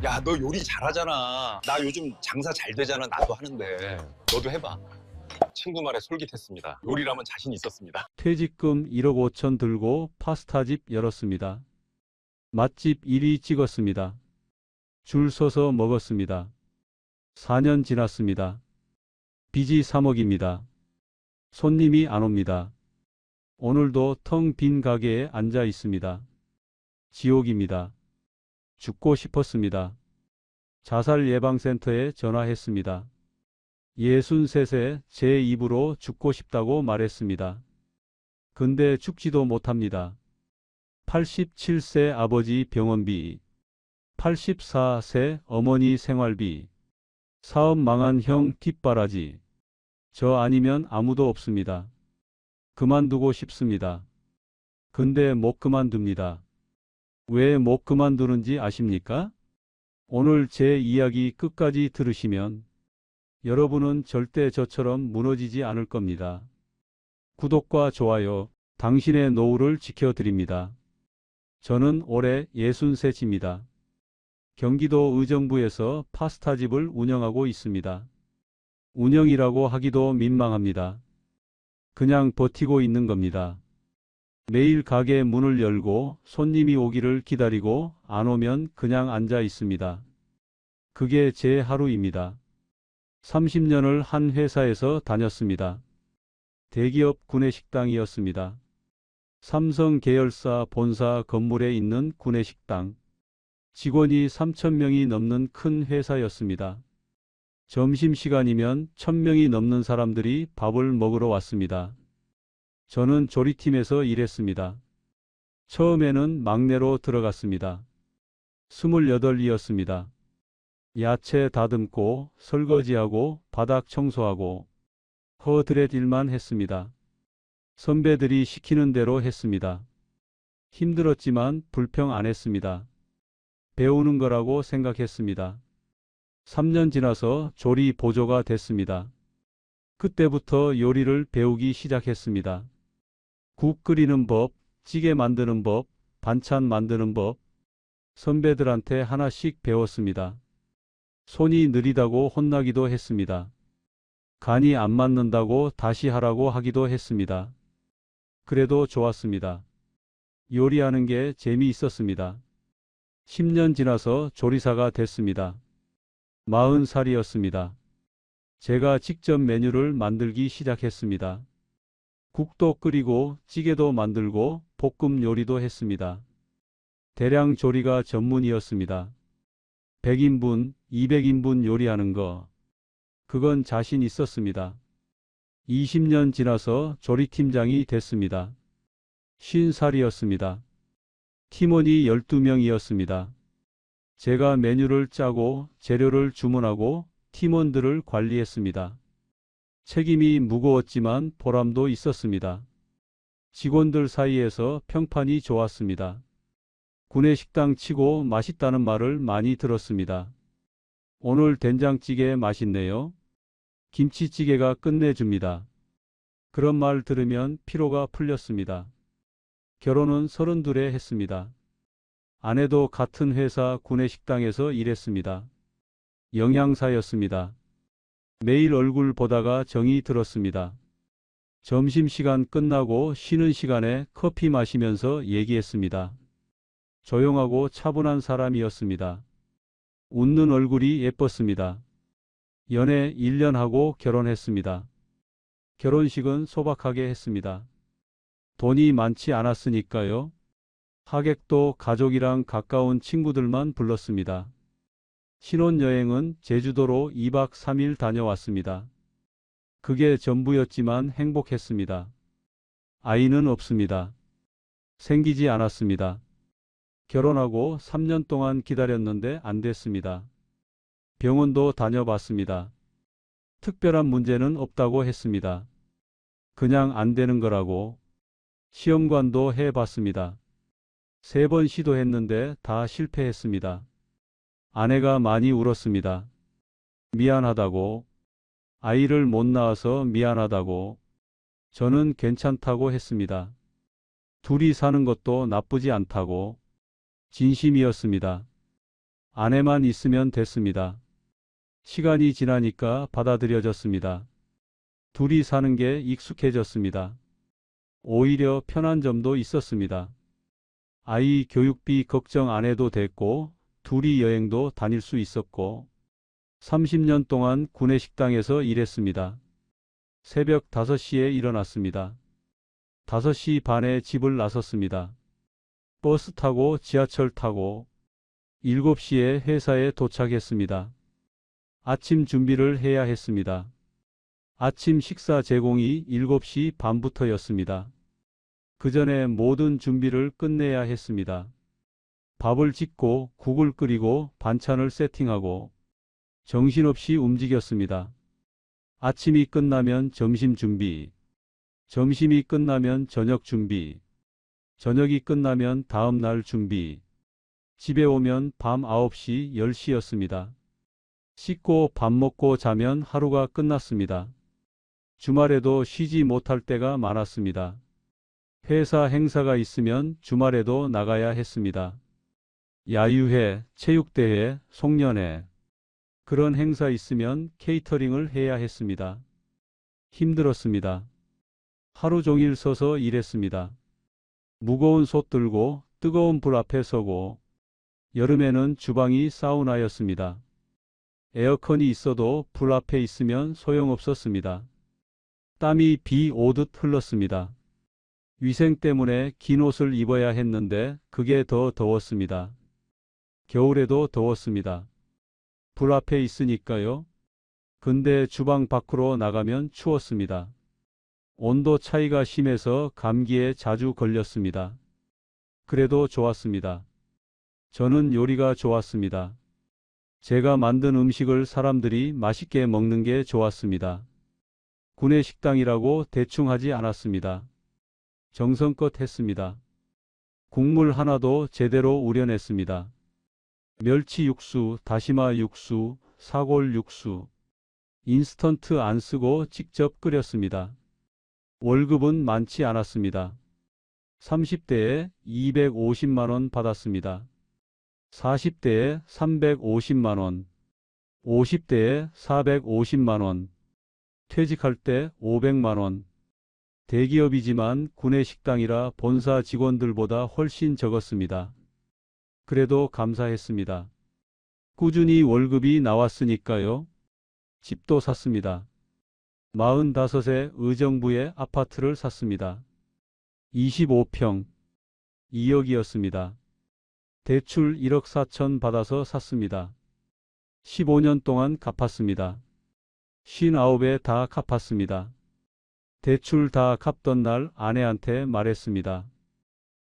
야, 너 요리 잘하잖아. 나 요즘 장사 잘 되잖아. 나도 하는데. 너도 해봐. 친구 말에 솔깃했습니다. 요리라면 자신 있었습니다. 퇴직금 1억 5천 들고 파스타집 열었습니다. 맛집 1위 찍었습니다. 줄 서서 먹었습니다. 4년 지났습니다. 빚이 3억입니다. 손님이 안 옵니다. 오늘도 텅 빈 가게에 앉아 있습니다. 지옥입니다. 죽고 싶었습니다. 자살예방센터에 전화했습니다. 63세 제 입으로 죽고 싶다고 말했습니다. 근데 죽지도 못합니다. 87세 아버지 병원비, 84세 어머니 생활비, 사업 망한 형 뒷바라지. 저 아니면 아무도 없습니다. 그만두고 싶습니다. 근데 못 그만둡니다. 왜 못 그만두는지 아십니까? 오늘 제 이야기 끝까지 들으시면 여러분은 절대 저처럼 무너지지 않을 겁니다. 구독과 좋아요, 당신의 노후를 지켜드립니다. 저는 올해 63입니다. 경기도 의정부에서 파스타집을 운영하고 있습니다. 운영이라고 하기도 민망합니다. 그냥 버티고 있는 겁니다. 매일 가게 문을 열고 손님이 오기를 기다리고 안 오면 그냥 앉아 있습니다. 그게 제 하루입니다. 30년을 한 회사에서 다녔습니다. 대기업 구내식당이었습니다. 삼성 계열사 본사 건물에 있는 구내식당. 직원이 3,000명이 넘는 큰 회사였습니다. 점심시간이면 1,000명이 넘는 사람들이 밥을 먹으러 왔습니다. 저는 조리팀에서 일했습니다. 처음에는 막내로 들어갔습니다. 28이었습니다. 야채 다듬고 설거지하고 바닥 청소하고 허드렛 일만 했습니다. 선배들이 시키는 대로 했습니다. 힘들었지만 불평 안 했습니다. 배우는 거라고 생각했습니다. 3년 지나서 조리 보조가 됐습니다. 그때부터 요리를 배우기 시작했습니다. 국 끓이는 법, 찌개 만드는 법, 반찬 만드는 법, 선배들한테 하나씩 배웠습니다. 손이 느리다고 혼나기도 했습니다. 간이 안 맞는다고 다시 하라고 하기도 했습니다. 그래도 좋았습니다. 요리하는 게 재미있었습니다. 10년 지나서 조리사가 됐습니다. 40살이었습니다. 제가 직접 메뉴를 만들기 시작했습니다. 국도 끓이고 찌개도 만들고 볶음 요리도 했습니다. 대량 조리가 전문이었습니다. 100인분, 200인분 요리하는 거. 그건 자신 있었습니다. 20년 지나서 조리팀장이 됐습니다. 50살이었습니다. 팀원이 12명이었습니다. 제가 메뉴를 짜고 재료를 주문하고 팀원들을 관리했습니다. 책임이 무거웠지만 보람도 있었습니다. 직원들 사이에서 평판이 좋았습니다. 구내식당 치고 맛있다는 말을 많이 들었습니다. 오늘 된장찌개 맛있네요. 김치찌개가 끝내줍니다. 그런 말 들으면 피로가 풀렸습니다. 결혼은 32에 했습니다. 아내도 같은 회사 구내식당에서 일했습니다. 영양사였습니다. 매일 얼굴 보다가 정이 들었습니다. 점심시간 끝나고 쉬는 시간에 커피 마시면서 얘기했습니다. 조용하고 차분한 사람이었습니다. 웃는 얼굴이 예뻤습니다. 연애 1년 하고 결혼했습니다. 결혼식은 소박하게 했습니다. 돈이 많지 않았으니까요. 하객도 가족이랑 가까운 친구들만 불렀습니다. 신혼여행은 제주도로 2박 3일 다녀왔습니다. 그게 전부였지만 행복했습니다. 아이는 없습니다. 생기지 않았습니다. 결혼하고 3년 동안 기다렸는데 안 됐습니다. 병원도 다녀봤습니다. 특별한 문제는 없다고 했습니다. 그냥 안 되는 거라고. 시험관도 해봤습니다. 3번 시도했는데 다 실패했습니다. 아내가 많이 울었습니다. 미안하다고. 아이를 못 낳아서 미안하다고. 저는 괜찮다고 했습니다. 둘이 사는 것도 나쁘지 않다고. 진심이었습니다. 아내만 있으면 됐습니다. 시간이 지나니까 받아들여졌습니다. 둘이 사는 게 익숙해졌습니다. 오히려 편한 점도 있었습니다. 아이 교육비 걱정 안 해도 됐고, 둘이 여행도 다닐 수 있었고, 30년 동안 구내식당에서 일했습니다. 새벽 5시에 일어났습니다. 5시 반에 집을 나섰습니다. 버스 타고 지하철 타고 7시에 회사에 도착했습니다. 아침 준비를 해야 했습니다. 아침 식사 제공이 7시 반부터였습니다. 그 전에 모든 준비를 끝내야 했습니다. 밥을 짓고 국을 끓이고 반찬을 세팅하고 정신없이 움직였습니다. 아침이 끝나면 점심 준비, 점심이 끝나면 저녁 준비, 저녁이 끝나면 다음 날 준비, 집에 오면 밤 9시, 10시였습니다. 씻고 밥 먹고 자면 하루가 끝났습니다. 주말에도 쉬지 못할 때가 많았습니다. 회사 행사가 있으면 주말에도 나가야 했습니다. 야유회, 체육대회, 송년회, 그런 행사 있으면 케이터링을 해야 했습니다. 힘들었습니다. 하루 종일 서서 일했습니다. 무거운 솥 들고 뜨거운 불 앞에 서고, 여름에는 주방이 사우나였습니다. 에어컨이 있어도 불 앞에 있으면 소용없었습니다. 땀이 비 오듯 흘렀습니다. 위생 때문에 긴 옷을 입어야 했는데 그게 더 더웠습니다. 겨울에도 더웠습니다. 불 앞에 있으니까요. 근데 주방 밖으로 나가면 추웠습니다. 온도 차이가 심해서 감기에 자주 걸렸습니다. 그래도 좋았습니다. 저는 요리가 좋았습니다. 제가 만든 음식을 사람들이 맛있게 먹는 게 좋았습니다. 구내식당이라고 대충 하지 않았습니다. 정성껏 했습니다. 국물 하나도 제대로 우려냈습니다. 멸치 육수, 다시마 육수, 사골 육수, 인스턴트 안 쓰고 직접 끓였습니다. 월급은 많지 않았습니다. 30대에 250만 원 받았습니다. 40대에 350만 원, 50대에 450만 원, 퇴직할 때 500만 원. 대기업이지만 구내식당이라 본사 직원들보다 훨씬 적었습니다. 그래도 감사했습니다. 꾸준히 월급이 나왔으니까요. 집도 샀습니다. 45에 의정부에 아파트를 샀습니다. 25평, 2억이었습니다. 대출 1억 4천 받아서 샀습니다. 15년 동안 갚았습니다. 59에 다 갚았습니다. 대출 다 갚던 날 아내한테 말했습니다.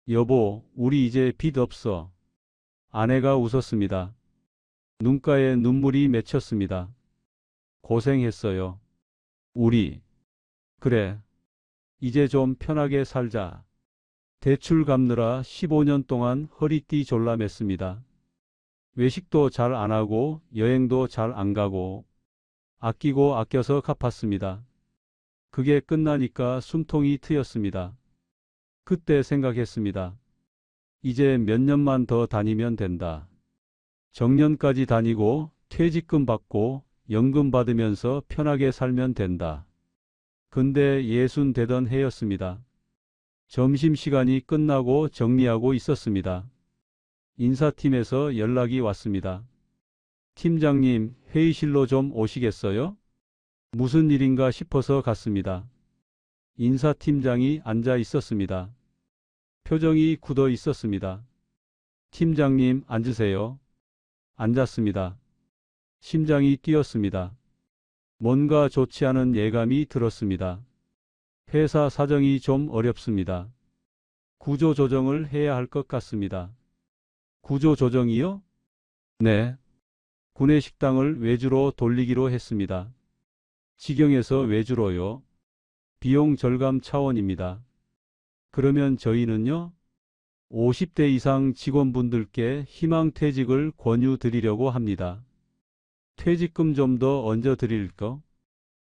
여보, 우리 이제 빚 없어. 아내가 웃었습니다. 눈가에 눈물이 맺혔습니다. 고생했어요. 우리. 그래. 이제 좀 편하게 살자. 대출 갚느라 15년 동안 허리띠 졸라맸습니다. 외식도 잘 안 하고 여행도 잘 안 가고 아끼고 아껴서 갚았습니다. 그게 끝나니까 숨통이 트였습니다. 그때 생각했습니다. 이제 몇 년만 더 다니면 된다. 정년까지 다니고 퇴직금 받고 연금 받으면서 편하게 살면 된다. 근데 60 되던 해였습니다. 점심시간이 끝나고 정리하고 있었습니다. 인사팀에서 연락이 왔습니다. 팀장님, 회의실로 좀 오시겠어요? 무슨 일인가 싶어서 갔습니다. 인사팀장이 앉아 있었습니다. 표정이 굳어 있었습니다. 팀장님, 앉으세요. 앉았습니다. 심장이 뛰었습니다. 뭔가 좋지 않은 예감이 들었습니다. 회사 사정이 좀 어렵습니다. 구조조정을 해야 할 것 같습니다. 구조조정이요? 네. 구내식당을 외주로 돌리기로 했습니다. 직영에서 외주로요. 비용 절감 차원입니다. 그러면 저희는요? 50대 이상 직원분들께 희망퇴직을 권유드리려고 합니다. 퇴직금 좀 더 얹어 드릴 거?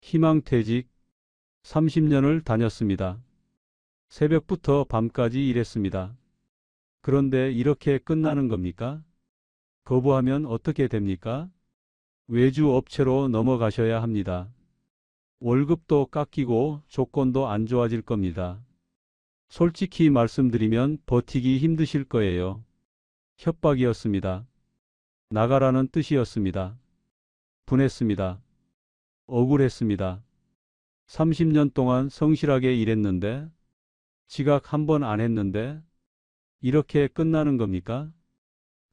희망퇴직 30년을 다녔습니다. 새벽부터 밤까지 일했습니다. 그런데 이렇게 끝나는 겁니까? 거부하면 어떻게 됩니까? 외주 업체로 넘어가셔야 합니다. 월급도 깎이고 조건도 안 좋아질 겁니다. 솔직히 말씀드리면 버티기 힘드실 거예요. 협박이었습니다. 나가라는 뜻이었습니다. 분했습니다. 억울했습니다. 30년 동안 성실하게 일했는데, 지각 한 번 안 했는데, 이렇게 끝나는 겁니까?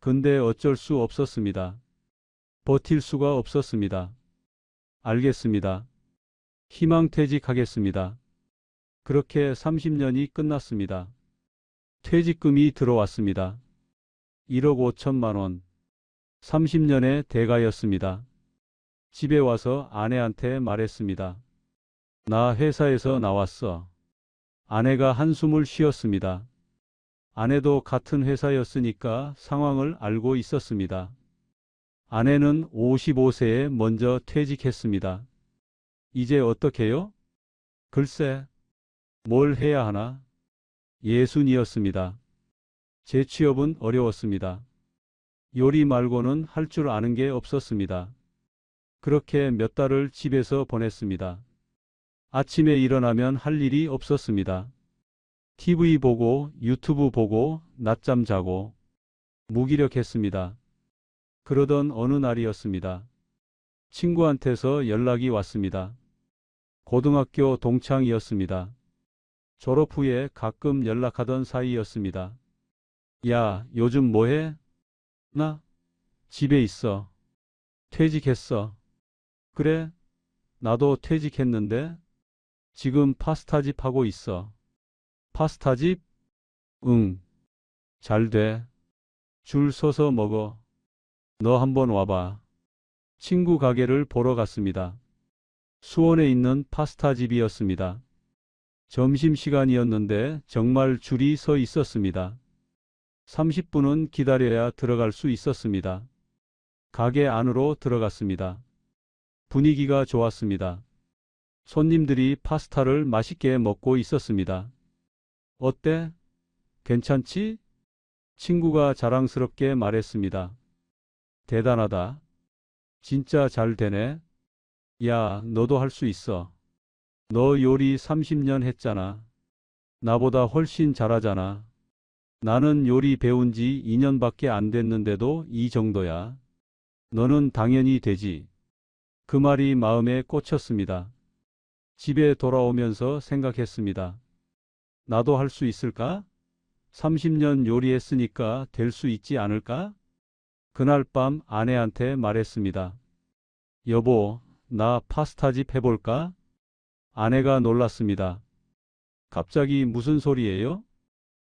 근데 어쩔 수 없었습니다. 버틸 수가 없었습니다. 알겠습니다. 희망퇴직하겠습니다. 그렇게 30년이 끝났습니다. 퇴직금이 들어왔습니다. 1억 5천만 원. 30년의 대가였습니다. 집에 와서 아내한테 말했습니다. 나 회사에서 나왔어. 아내가 한숨을 쉬었습니다. 아내도 같은 회사였으니까 상황을 알고 있었습니다. 아내는 55세에 먼저 퇴직했습니다. 이제 어떡해요? 글쎄, 뭘 해야 하나? 예순이었습니다. 재취업은 어려웠습니다. 요리 말고는 할 줄 아는 게 없었습니다. 그렇게 몇 달을 집에서 보냈습니다. 아침에 일어나면 할 일이 없었습니다. TV 보고 유튜브 보고 낮잠 자고 무기력했습니다. 그러던 어느 날이었습니다. 친구한테서 연락이 왔습니다. 고등학교 동창이었습니다. 졸업 후에 가끔 연락하던 사이였습니다. 야, 요즘 뭐해? 나? 집에 있어. 퇴직했어. 그래? 나도 퇴직했는데 지금 파스타집 하고 있어. 파스타집? 응. 잘 돼. 줄 서서 먹어. 너 한번 와봐. 친구 가게를 보러 갔습니다. 수원에 있는 파스타집이었습니다. 점심시간이었는데 정말 줄이 서 있었습니다. 30분은 기다려야 들어갈 수 있었습니다. 가게 안으로 들어갔습니다. 분위기가 좋았습니다. 손님들이 파스타를 맛있게 먹고 있었습니다. 어때? 괜찮지? 친구가 자랑스럽게 말했습니다. 대단하다. 진짜 잘 되네. 야, 너도 할 수 있어. 너 요리 30년 했잖아. 나보다 훨씬 잘하잖아. 나는 요리 배운 지 2년밖에 안 됐는데도 이 정도야. 너는 당연히 되지. 그 말이 마음에 꽂혔습니다. 집에 돌아오면서 생각했습니다. 나도 할 수 있을까? 30년 요리했으니까 될 수 있지 않을까? 그날 밤 아내한테 말했습니다. 여보, 나 파스타집 해볼까? 아내가 놀랐습니다. 갑자기 무슨 소리예요?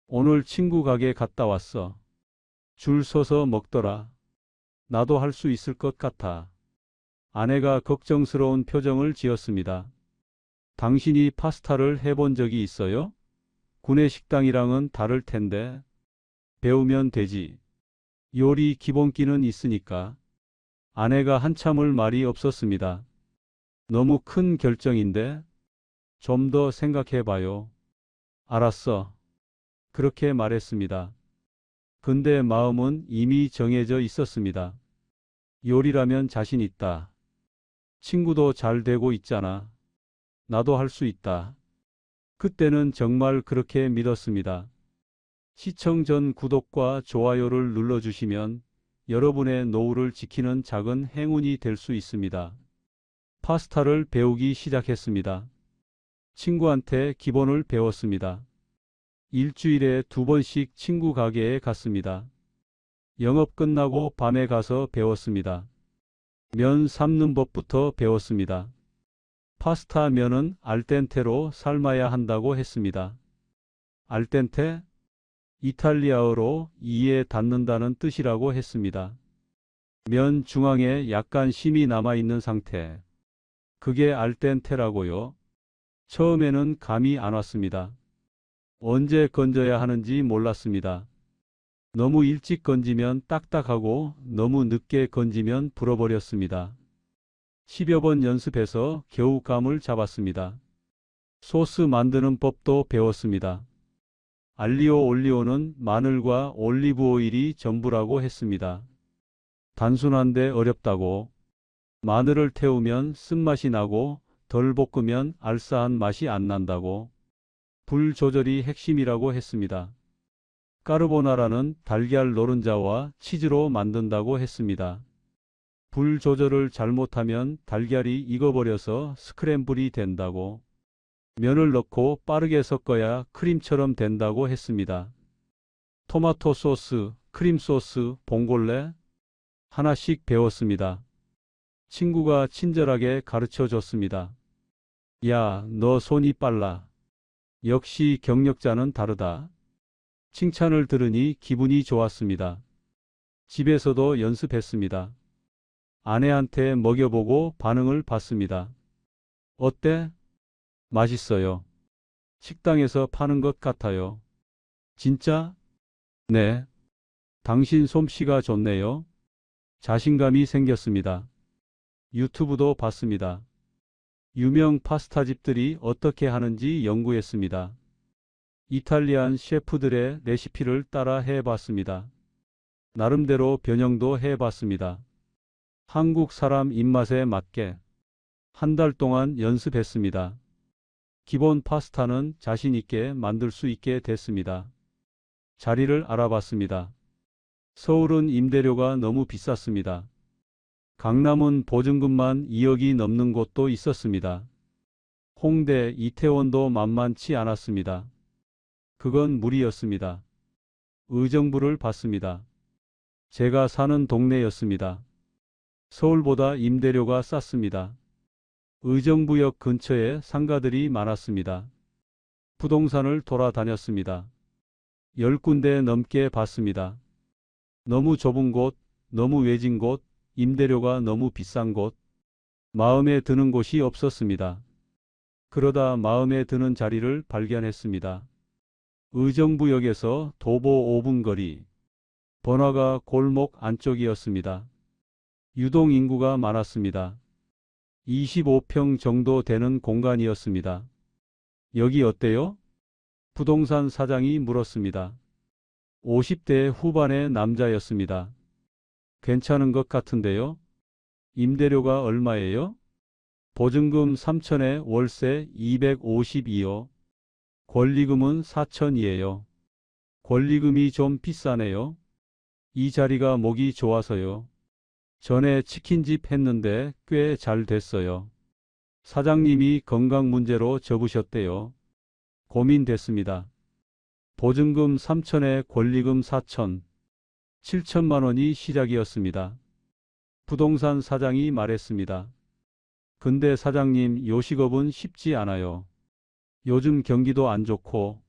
오늘 친구 가게 갔다 왔어. 줄 서서 먹더라. 나도 할 수 있을 것 같아. 아내가 걱정스러운 표정을 지었습니다. 당신이 파스타를 해본 적이 있어요? 구내 식당이랑은 다를 텐데. 배우면 되지. 요리 기본기는 있으니까. 아내가 한참을 말이 없었습니다. 너무 큰 결정인데. 좀 더 생각해봐요. 알았어. 그렇게 말했습니다. 근데 마음은 이미 정해져 있었습니다. 요리라면 자신 있다. 친구도 잘 되고 있잖아. 나도 할 수 있다. 그때는 정말 그렇게 믿었습니다. 시청 전 구독과 좋아요를 눌러주시면 여러분의 노후를 지키는 작은 행운이 될 수 있습니다. 파스타를 배우기 시작했습니다. 친구한테 기본을 배웠습니다. 일주일에 2번씩 친구 가게에 갔습니다. 영업 끝나고 밤에 가서 배웠습니다. 면 삶는 법부터 배웠습니다. 파스타 면은 알덴테로 삶아야 한다고 했습니다. 알덴테? 이탈리아어로 이에 닿는다는 뜻이라고 했습니다. 면 중앙에 약간 심이 남아있는 상태. 그게 알덴테라고요. 처음에는 감이 안 왔습니다. 언제 건져야 하는지 몰랐습니다. 너무 일찍 건지면 딱딱하고 너무 늦게 건지면 불어버렸습니다. 10여 번 연습해서 겨우 감을 잡았습니다. 소스 만드는 법도 배웠습니다. 알리오 올리오는 마늘과 올리브 오일이 전부라고 했습니다. 단순한데 어렵다고. 마늘을 태우면 쓴맛이 나고 덜 볶으면 알싸한 맛이 안 난다고. 불 조절이 핵심이라고 했습니다. 까르보나라는 달걀 노른자와 치즈로 만든다고 했습니다. 불 조절을 잘못하면 달걀이 익어버려서 스크램블이 된다고. 면을 넣고 빠르게 섞어야 크림처럼 된다고 했습니다. 토마토 소스, 크림 소스, 봉골레 하나씩 배웠습니다. 친구가 친절하게 가르쳐 줬습니다. 야, 너 손이 빨라. 역시 경력자는 다르다. 칭찬을 들으니 기분이 좋았습니다. 집에서도 연습했습니다. 아내한테 먹여보고 반응을 봤습니다. 어때? 맛있어요. 식당에서 파는 것 같아요. 진짜? 네. 당신 솜씨가 좋네요. 자신감이 생겼습니다. 유튜브도 봤습니다. 유명 파스타 집들이 어떻게 하는지 연구했습니다. 이탈리안 셰프들의 레시피를 따라 해봤습니다. 나름대로 변형도 해봤습니다. 한국 사람 입맛에 맞게 한 달 동안 연습했습니다. 기본 파스타는 자신 있게 만들 수 있게 됐습니다. 자리를 알아봤습니다. 서울은 임대료가 너무 비쌌습니다. 강남은 보증금만 2억이 넘는 곳도 있었습니다. 홍대, 이태원도 만만치 않았습니다. 그건 무리였습니다. 의정부를 봤습니다. 제가 사는 동네였습니다. 서울보다 임대료가 쌌습니다. 의정부역 근처에 상가들이 많았습니다. 부동산을 돌아다녔습니다. 10군데 넘게 봤습니다. 너무 좁은 곳, 너무 외진 곳, 임대료가 너무 비싼 곳, 마음에 드는 곳이 없었습니다. 그러다 마음에 드는 자리를 발견했습니다. 의정부역에서 도보 5분 거리, 번화가 골목 안쪽이었습니다. 유동 인구가 많았습니다. 25평 정도 되는 공간이었습니다. 여기 어때요? 부동산 사장이 물었습니다. 50대 후반의 남자였습니다. 괜찮은 것 같은데요? 임대료가 얼마예요? 보증금 3천에 월세 252요. 권리금은 4천이에요. 권리금이 좀 비싸네요. 이 자리가 목이 좋아서요. 전에 치킨집 했는데 꽤 잘 됐어요. 사장님이 건강 문제로 접으셨대요. 고민됐습니다. 보증금 3천에 권리금 4천, 7천만 원이 시작이었습니다. 부동산 사장이 말했습니다. 근데 사장님, 요식업은 쉽지 않아요. 요즘 경기도 안 좋고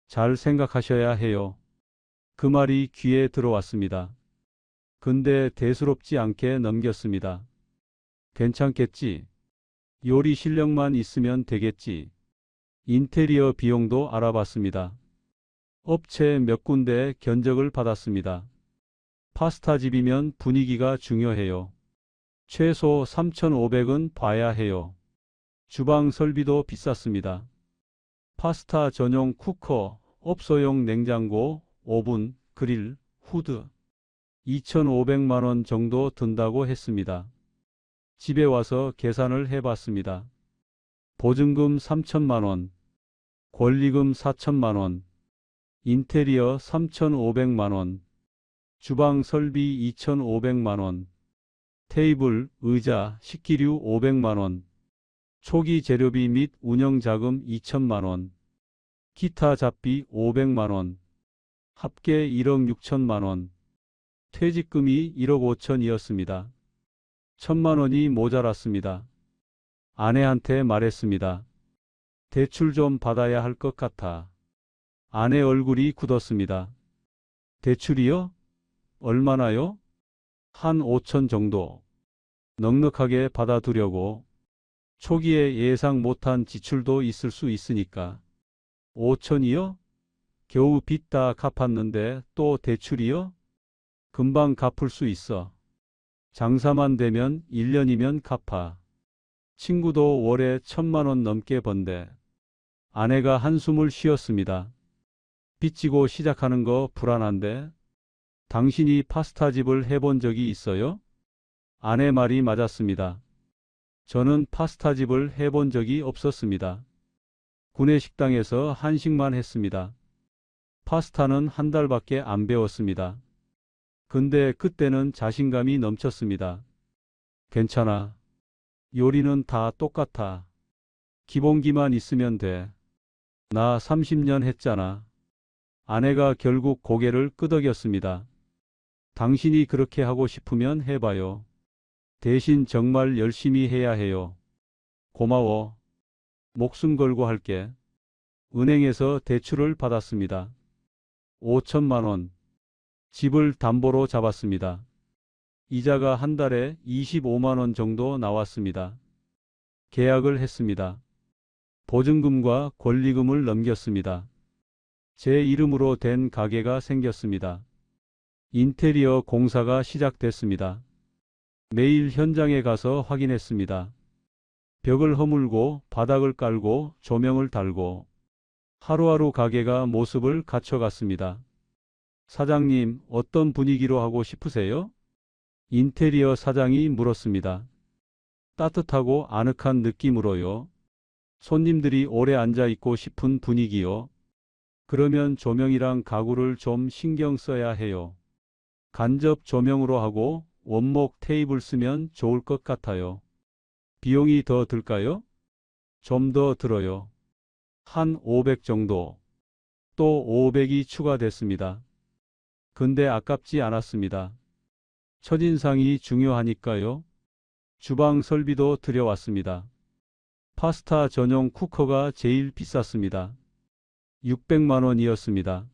잘 생각하셔야 해요. 그 말이 귀에 들어왔습니다. 근데 대수롭지 않게 넘겼습니다. 괜찮겠지? 요리 실력만 있으면 되겠지. 인테리어 비용도 알아봤습니다. 업체 몇 군데 견적을 받았습니다. 파스타 집이면 분위기가 중요해요. 최소 3,500은 봐야 해요. 주방 설비도 비쌌습니다. 파스타 전용 쿠커, 업소용 냉장고, 오븐, 그릴, 후드 2,500만 원 정도 든다고 했습니다. 집에 와서 계산을 해봤습니다. 보증금 3천만 원, 권리금 4천만 원, 인테리어 3,500만 원, 주방 설비 2,500만 원, 테이블, 의자, 식기류 500만 원, 초기 재료비 및 운영자금 2천만 원, 기타 잡비 500만 원, 합계 1억 6천만 원, 퇴직금이 1억 5천이었습니다. 1천만 원이 모자랐습니다. 아내한테 말했습니다. 대출 좀 받아야 할 것 같아. 아내 얼굴이 굳었습니다. 대출이요? 얼마나요? 한 5천 정도. 넉넉하게 받아두려고. 초기에 예상 못한 지출도 있을 수 있으니까. 5천이요? 겨우 빚 다 갚았는데 또 대출이요? 금방 갚을 수 있어. 장사만 되면 1년이면 갚아. 친구도 월에 1,000만 원 넘게 번대. 아내가 한숨을 쉬었습니다. 빚지고 시작하는 거 불안한데? 당신이 파스타집을 해본 적이 있어요? 아내 말이 맞았습니다. 저는 파스타집을 해본 적이 없었습니다. 구내식당에서 한식만 했습니다. 파스타는 한 달밖에 안 배웠습니다. 근데 그때는 자신감이 넘쳤습니다. 괜찮아. 요리는 다 똑같아. 기본기만 있으면 돼. 나 30년 했잖아. 아내가 결국 고개를 끄덕였습니다. 당신이 그렇게 하고 싶으면 해봐요. 대신 정말 열심히 해야 해요. 고마워. 목숨 걸고 할게. 은행에서 대출을 받았습니다. 5천만 원. 집을 담보로 잡았습니다. 이자가 한 달에 25만 원 정도 나왔습니다. 계약을 했습니다. 보증금과 권리금을 넘겼습니다. 제 이름으로 된 가게가 생겼습니다. 인테리어 공사가 시작됐습니다. 매일 현장에 가서 확인했습니다. 벽을 허물고 바닥을 깔고 조명을 달고 하루하루 가게가 모습을 갖춰갔습니다. 사장님, 어떤 분위기로 하고 싶으세요? 인테리어 사장이 물었습니다. 따뜻하고 아늑한 느낌으로요. 손님들이 오래 앉아 있고 싶은 분위기요. 그러면 조명이랑 가구를 좀 신경 써야 해요. 간접 조명으로 하고 원목 테이블 쓰면 좋을 것 같아요. 비용이 더 들까요? 좀 더 들어요. 한 500 정도. 또 500이 추가됐습니다. 근데 아깝지 않았습니다. 첫인상이 중요하니까요. 주방 설비도 들여왔습니다. 파스타 전용 쿠커가 제일 비쌌습니다. 600만 원이었습니다.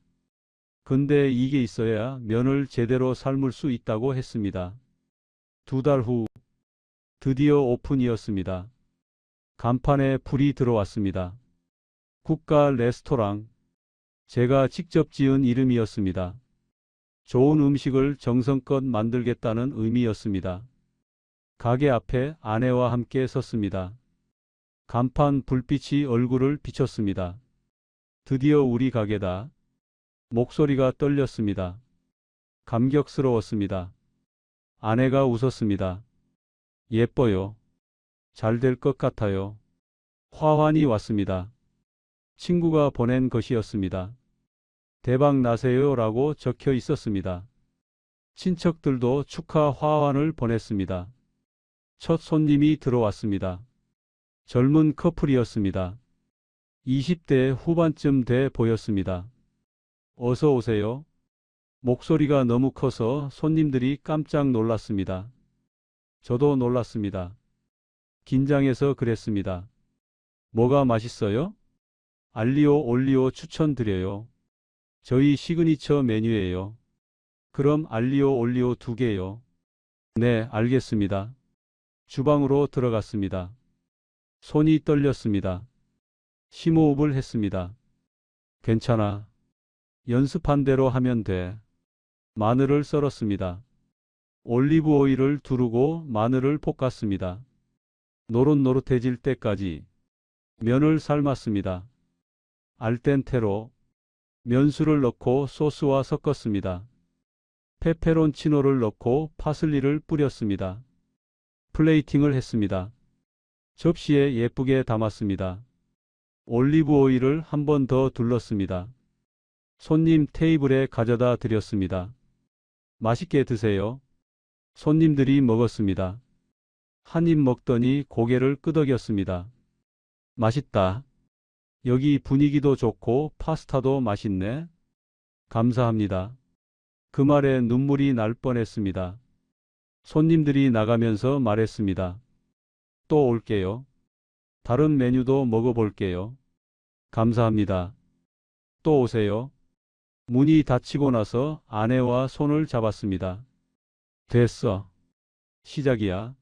근데 이게 있어야 면을 제대로 삶을 수 있다고 했습니다. 2달 후 드디어 오픈이었습니다. 간판에 불이 들어왔습니다. 국가 레스토랑. 제가 직접 지은 이름이었습니다. 좋은 음식을 정성껏 만들겠다는 의미였습니다. 가게 앞에 아내와 함께 섰습니다. 간판 불빛이 얼굴을 비췄습니다. 드디어 우리 가게다. 목소리가 떨렸습니다. 감격스러웠습니다. 아내가 웃었습니다. 예뻐요. 잘 될 것 같아요. 화환이 왔습니다. 친구가 보낸 것이었습니다. 대박 나세요 라고 적혀 있었습니다. 친척들도 축하 화환을 보냈습니다. 첫 손님이 들어왔습니다. 젊은 커플이었습니다. 20대 후반쯤 돼 보였습니다. 어서 오세요. 목소리가 너무 커서 손님들이 깜짝 놀랐습니다. 저도 놀랐습니다. 긴장해서 그랬습니다. 뭐가 맛있어요? 알리오 올리오 추천드려요. 저희 시그니처 메뉴예요. 그럼 알리오 올리오 2개요. 네, 알겠습니다. 주방으로 들어갔습니다. 손이 떨렸습니다. 심호흡을 했습니다. 괜찮아. 연습한 대로 하면 돼. 마늘을 썰었습니다. 올리브 오일을 두르고 마늘을 볶았습니다. 노릇노릇해질 때까지 면을 삶았습니다. 알덴테로 면수를 넣고 소스와 섞었습니다. 페페론치노를 넣고 파슬리를 뿌렸습니다. 플레이팅을 했습니다. 접시에 예쁘게 담았습니다. 올리브 오일을 한 번 더 둘렀습니다. 손님 테이블에 가져다 드렸습니다. 맛있게 드세요. 손님들이 먹었습니다. 한 입 먹더니 고개를 끄덕였습니다. 맛있다. 여기 분위기도 좋고 파스타도 맛있네. 감사합니다. 그 말에 눈물이 날 뻔했습니다. 손님들이 나가면서 말했습니다. 또 올게요. 다른 메뉴도 먹어볼게요. 감사합니다. 또 오세요. 문이 닫히고 나서 아내와 손을 잡았습니다. 됐어. 시작이야.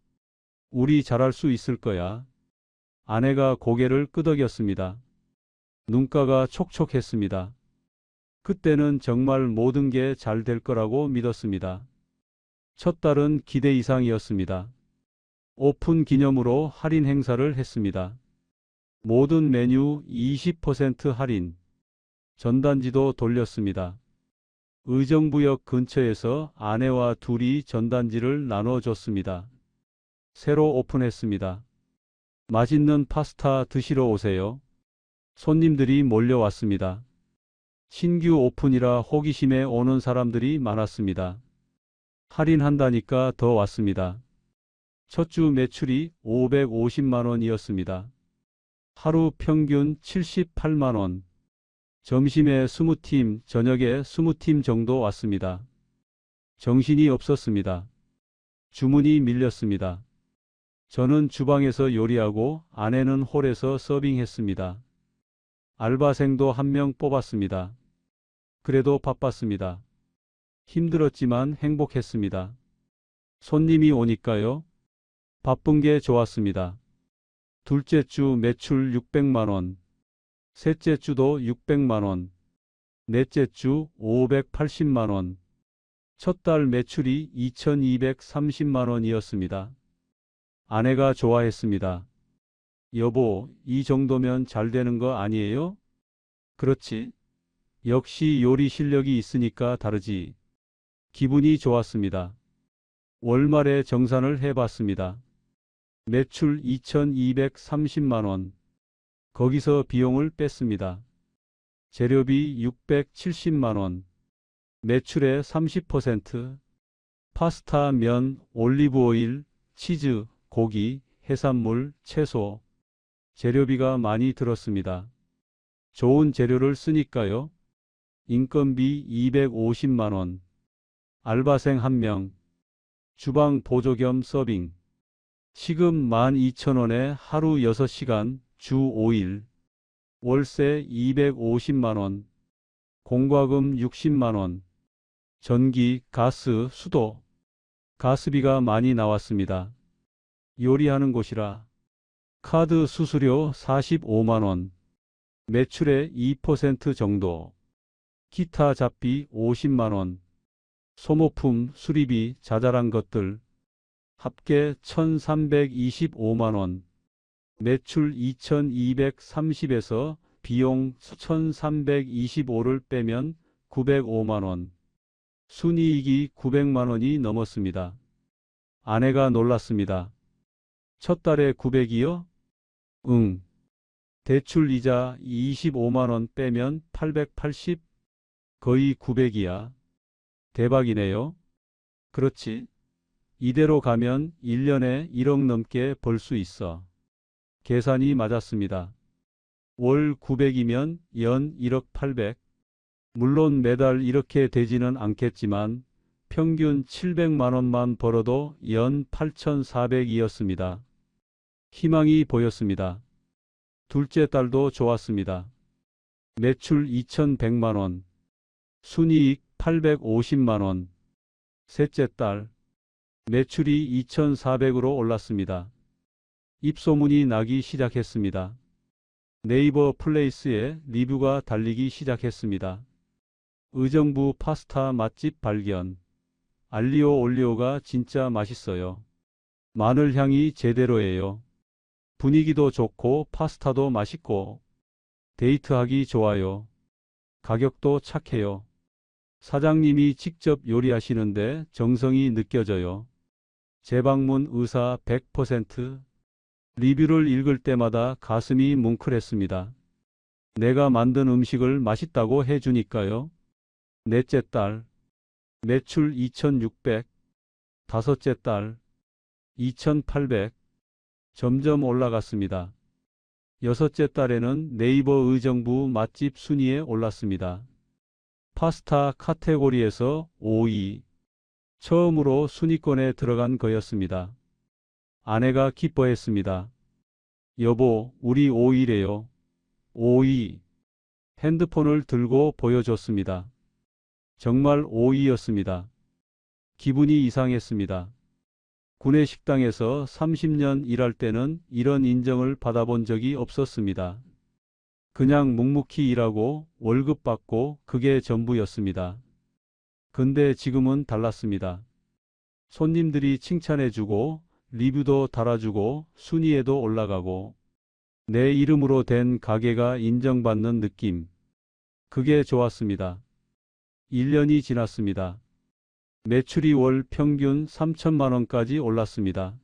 우리 잘할 수 있을 거야. 아내가 고개를 끄덕였습니다. 눈가가 촉촉했습니다. 그때는 정말 모든 게 잘 될 거라고 믿었습니다. 첫 달은 기대 이상이었습니다. 오픈 기념으로 할인 행사를 했습니다. 모든 메뉴 20% 할인. 전단지도 돌렸습니다. 의정부역 근처에서 아내와 둘이 전단지를 나눠줬습니다. 새로 오픈했습니다. 맛있는 파스타 드시러 오세요. 손님들이 몰려왔습니다. 신규 오픈이라 호기심에 오는 사람들이 많았습니다. 할인한다니까 더 왔습니다. 첫 주 매출이 550만 원이었습니다. 하루 평균 78만 원. 점심에 20팀, 저녁에 20팀 정도 왔습니다. 정신이 없었습니다. 주문이 밀렸습니다. 저는 주방에서 요리하고 아내는 홀에서 서빙했습니다. 알바생도 한 명 뽑았습니다. 그래도 바빴습니다. 힘들었지만 행복했습니다. 손님이 오니까요. 바쁜 게 좋았습니다. 둘째 주 매출 600만 원, 셋째 주도 600만 원, 넷째 주 580만 원, 첫 달 매출이 2230만 원이었습니다. 아내가 좋아했습니다. 여보, 이 정도면 잘 되는 거 아니에요? 그렇지. 역시 요리 실력이 있으니까 다르지. 기분이 좋았습니다. 월말에 정산을 해봤습니다. 매출 2230만 원. 거기서 비용을 뺐습니다. 재료비 670만 원. 매출의 30%. 파스타, 면, 올리브오일, 치즈, 고기, 해산물, 채소. 재료비가 많이 들었습니다. 좋은 재료를 쓰니까요. 인건비 250만 원. 알바생 1명. 주방 보조 겸 서빙. 시급 12,000원에 하루 6시간, 주 5일. 월세 250만 원. 공과금 60만 원. 전기, 가스, 수도. 가스비가 많이 나왔습니다. 요리하는 곳이라. 카드 수수료 45만 원. 매출의 2% 정도. 기타 잡비 50만 원. 소모품, 수리비, 자잘한 것들. 합계 1325만 원. 매출 2230에서 비용 1325를 빼면 905만 원. 순이익이 900만 원이 넘었습니다. 아내가 놀랐습니다. 첫 달에 900이요? 응. 대출 이자 25만 원 빼면 880? 거의 900이야. 대박이네요. 그렇지. 이대로 가면 1년에 1억 넘게 벌 수 있어. 계산이 맞았습니다. 월 900이면 연 1억 800. 물론 매달 이렇게 되지는 않겠지만 평균 700만 원만 벌어도 연 8,400이었습니다. 희망이 보였습니다. 둘째 달도 좋았습니다. 매출 2,100만 원. 순이익 850만 원. 셋째 달. 매출이 2,400으로 올랐습니다. 입소문이 나기 시작했습니다. 네이버 플레이스에 리뷰가 달리기 시작했습니다. 의정부 파스타 맛집 발견. 알리오 올리오가 진짜 맛있어요. 마늘 향이 제대로예요. 분위기도 좋고 파스타도 맛있고 데이트하기 좋아요. 가격도 착해요. 사장님이 직접 요리하시는데 정성이 느껴져요. 재방문 의사 100%. 리뷰를 읽을 때마다 가슴이 뭉클했습니다. 내가 만든 음식을 맛있다고 해주니까요. 넷째 달. 매출 2,600. 다섯째 달. 2,800. 점점 올라갔습니다. 여섯째 달에는 네이버 의정부 맛집 순위에 올랐습니다. 파스타 카테고리에서 5위. 처음으로 순위권에 들어간 거였습니다. 아내가 기뻐했습니다. 여보, 우리 5위래요. 5위. 핸드폰을 들고 보여줬습니다. 정말 5위였습니다. 기분이 이상했습니다. 구내식당에서 30년 일할 때는 이런 인정을 받아본 적이 없었습니다. 그냥 묵묵히 일하고 월급 받고 그게 전부였습니다. 근데 지금은 달랐습니다. 손님들이 칭찬해주고 리뷰도 달아주고 순위에도 올라가고 내 이름으로 된 가게가 인정받는 느낌. 그게 좋았습니다. 1년이 지났습니다. 매출이 월 평균 3천만 원까지 올랐습니다.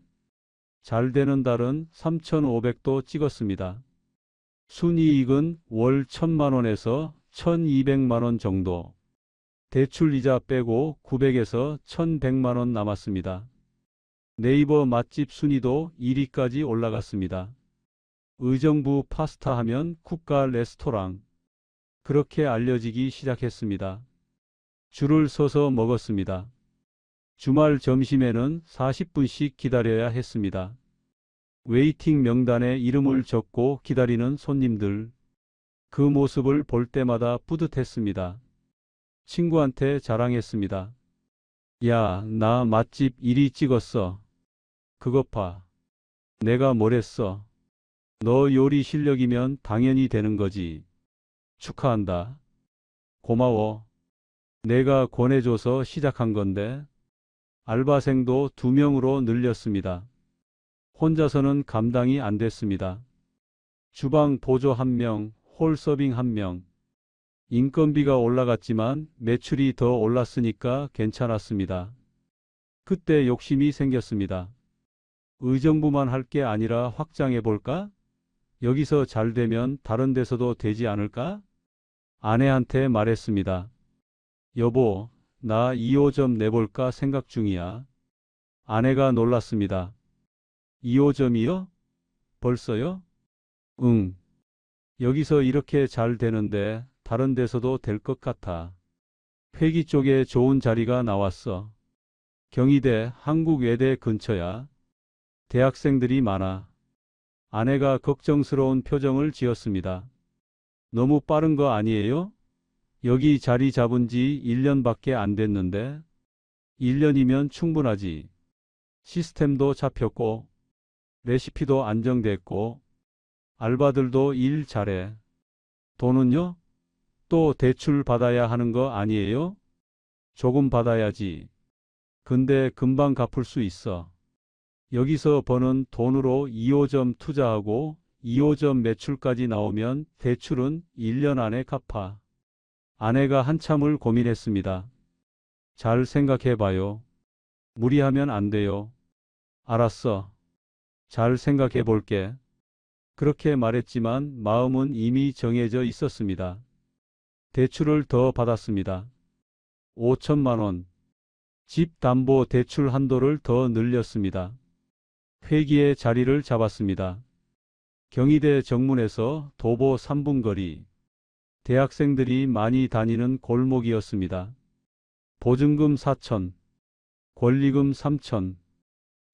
잘 되는 달은 3,500도 찍었습니다. 순이익은 월 1,000만 원에서 1,200만 원 정도. 대출 이자 빼고 900에서 1,100만 원 남았습니다. 네이버 맛집 순위도 1위까지 올라갔습니다. 의정부 파스타 하면 국가 레스토랑. 그렇게 알려지기 시작했습니다. 줄을 서서 먹었습니다. 주말 점심에는 40분씩 기다려야 했습니다. 웨이팅 명단에 이름을 적고 기다리는 손님들. 그 모습을 볼 때마다 뿌듯했습니다. 친구한테 자랑했습니다. 야, 나 맛집 1위 찍었어. 그것 봐. 내가 뭘 했어. 너 요리 실력이면 당연히 되는 거지. 축하한다. 고마워. 내가 권해줘서 시작한 건데. 알바생도 2명으로 늘렸습니다. 혼자서는 감당이 안 됐습니다. 주방 보조 1명, 홀 서빙 1명. 인건비가 올라갔지만 매출이 더 올랐으니까 괜찮았습니다. 그때 욕심이 생겼습니다. 의정부만 할 게 아니라 확장해 볼까? 여기서 잘 되면 다른 데서도 되지 않을까? 아내한테 말했습니다. 여보, 나 2호점 내볼까 생각 중이야. 아내가 놀랐습니다. 2호점이요? 벌써요? 응. 여기서 이렇게 잘 되는데 다른 데서도 될 것 같아. 회기 쪽에 좋은 자리가 나왔어. 경희대 한국외대 근처야. 대학생들이 많아. 아내가 걱정스러운 표정을 지었습니다. 너무 빠른 거 아니에요? 여기 자리 잡은 지 1년밖에 안 됐는데. 1년이면 충분하지. 시스템도 잡혔고, 레시피도 안정됐고, 알바들도 일 잘해. 돈은요? 또 대출 받아야 하는 거 아니에요? 조금 받아야지. 근데 금방 갚을 수 있어. 여기서 버는 돈으로 2호점 투자하고 2호점 매출까지 나오면 대출은 1년 안에 갚아. 아내가 한참을 고민했습니다. 잘 생각해봐요. 무리하면 안 돼요. 알았어. 잘 생각해 볼게. 그렇게 말했지만 마음은 이미 정해져 있었습니다. 대출을 더 받았습니다. 5천만 원. 집 담보 대출 한도를 더 늘렸습니다. 회기의 자리를 잡았습니다. 경희대 정문에서 도보 3분 거리. 대학생들이 많이 다니는 골목이었습니다. 보증금 4천, 권리금 3천,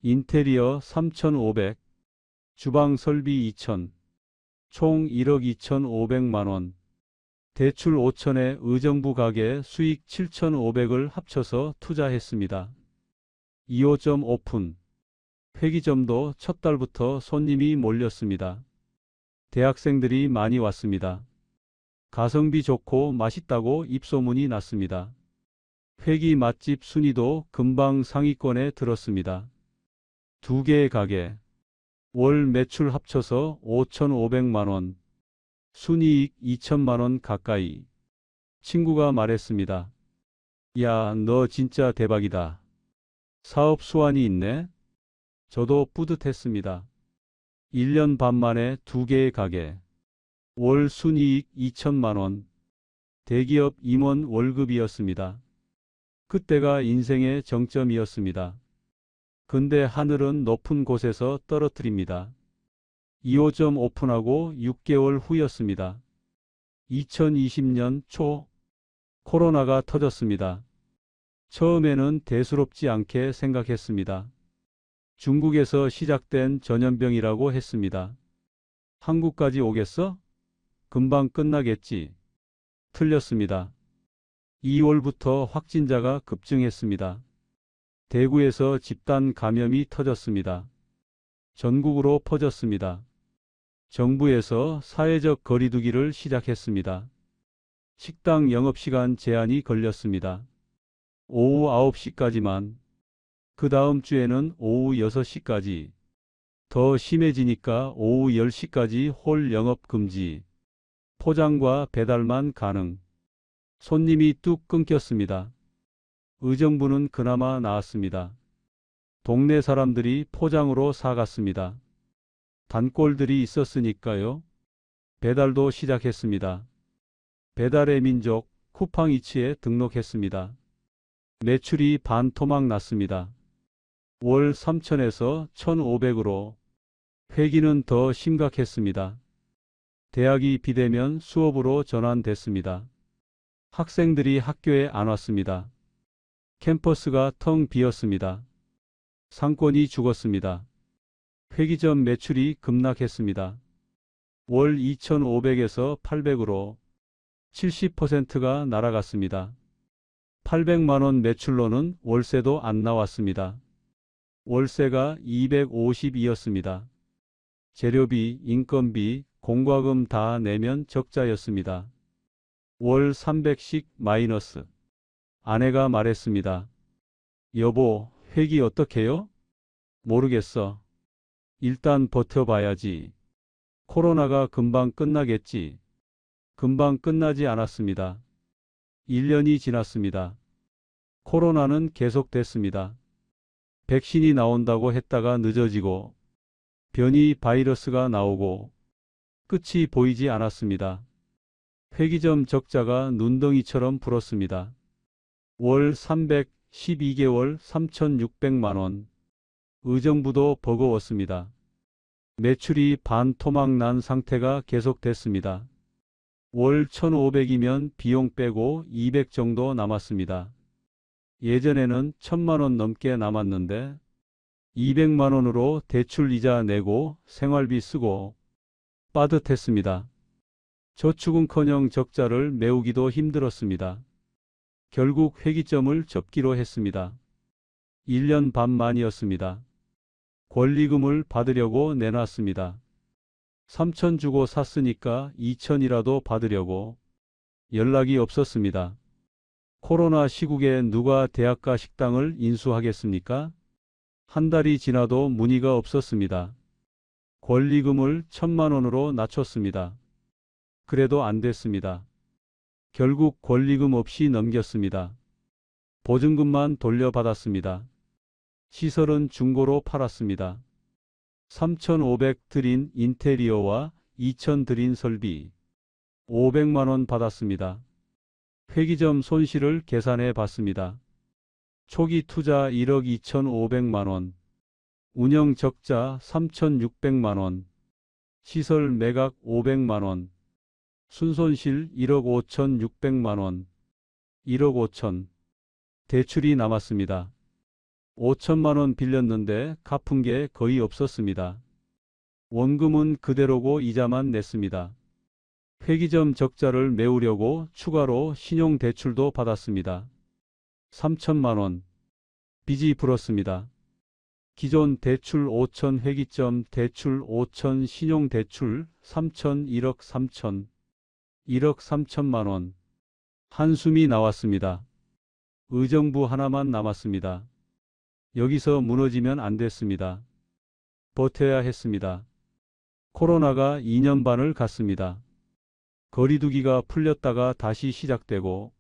인테리어 3,500, 주방 설비 2천, 총 1억 2,500만 원. 대출 5천에 의정부 가게 수익 7,500을 합쳐서 투자했습니다. 2호점 오픈. 회기점도 첫 달부터 손님이 몰렸습니다. 대학생들이 많이 왔습니다. 가성비 좋고 맛있다고 입소문이 났습니다. 회기 맛집 순위도 금방 상위권에 들었습니다. 2개의 가게. 월 매출 합쳐서 5,500만 원. 순이익 2천만 원 가까이. 친구가 말했습니다. 야, 너 진짜 대박이다. 사업 수완이 있네? 저도 뿌듯했습니다. 1년 반 만에 2개의 가게. 월 순이익 2천만 원. 대기업 임원 월급이었습니다. 그때가 인생의 정점이었습니다. 근데 하늘은 높은 곳에서 떨어뜨립니다. 2호점 오픈하고 6개월 후였습니다. 2020년 초 코로나가 터졌습니다. 처음에는 대수롭지 않게 생각했습니다. 중국에서 시작된 전염병이라고 했습니다. 한국까지 오겠어? 금방 끝나겠지. 틀렸습니다. 2월부터 확진자가 급증했습니다. 대구에서 집단 감염이 터졌습니다. 전국으로 퍼졌습니다. 정부에서 사회적 거리두기를 시작했습니다. 식당 영업시간 제한이 걸렸습니다. 오후 9시까지만. 그 다음 주에는 오후 6시까지. 더 심해지니까 오후 10시까지 홀 영업 금지. 포장과 배달만 가능. 손님이 뚝 끊겼습니다. 의정부는 그나마 나았습니다. 동네 사람들이 포장으로 사갔습니다. 단골들이 있었으니까요. 배달도 시작했습니다. 배달의 민족 쿠팡이츠에 등록했습니다. 매출이 반토막 났습니다. 월 3천에서 1,500으로 회기는 더 심각했습니다. 대학이 비대면 수업으로 전환됐습니다. 학생들이 학교에 안 왔습니다. 캠퍼스가 텅 비었습니다. 상권이 죽었습니다. 회기점 매출이 급락했습니다. 월 2,500에서 800으로 70%가 날아갔습니다. 800만 원 매출로는 월세도 안 나왔습니다. 월세가 250이었습니다. 재료비, 인건비, 공과금 다 내면 적자였습니다. 월 300씩 마이너스. 아내가 말했습니다. 여보, 회기 어떡해요? 모르겠어. 일단 버텨봐야지. 코로나가 금방 끝나겠지. 금방 끝나지 않았습니다. 1년이 지났습니다. 코로나는 계속됐습니다. 백신이 나온다고 했다가 늦어지고 변이 바이러스가 나오고 끝이 보이지 않았습니다. 회기점 적자가 눈덩이처럼 불었습니다. 월 300, 12개월 3,600만 원. 의정부도 버거웠습니다. 매출이 반토막 난 상태가 계속됐습니다. 월 1,500이면 비용 빼고 200 정도 남았습니다. 예전에는 1,000만 원 넘게 남았는데 200만 원으로 대출 이자 내고 생활비 쓰고 빠듯했습니다. 저축은커녕 적자를 메우기도 힘들었습니다. 결국 회기점을 접기로 했습니다. 1년 반 만이었습니다. 권리금을 받으려고 내놨습니다. 3천 주고 샀으니까 2천이라도 받으려고. 연락이 없었습니다. 코로나 시국에 누가 대학가 식당을 인수하겠습니까? 한 달이 지나도 문의가 없었습니다. 권리금을 1,000만 원으로 낮췄습니다. 그래도 안 됐습니다. 결국 권리금 없이 넘겼습니다. 보증금만 돌려받았습니다. 시설은 중고로 팔았습니다. 3,500 들인 인테리어와 2,000 들인 설비 500만 원 받았습니다. 회기점 손실을 계산해 봤습니다. 초기 투자 1억 2,500만 원, 운영 적자 3,600만 원, 시설 매각 500만 원, 순손실 1억 5,600만 원, 1억 5천. 대출이 남았습니다. 5천만 원 빌렸는데 갚은 게 거의 없었습니다. 원금은 그대로고 이자만 냈습니다. 회기점 적자를 메우려고 추가로 신용대출도 받았습니다. 3천만 원. 빚이 불었습니다. 기존 대출 5천, 회기점 대출 5천, 신용대출 3천, 1억 3천, 1억 3천만 원. 한숨이 나왔습니다. 의정부 하나만 남았습니다. 여기서 무너지면 안 됐습니다. 버텨야 했습니다. 코로나가 2년 반을 갔습니다. 거리두기가 풀렸다가 다시 시작되고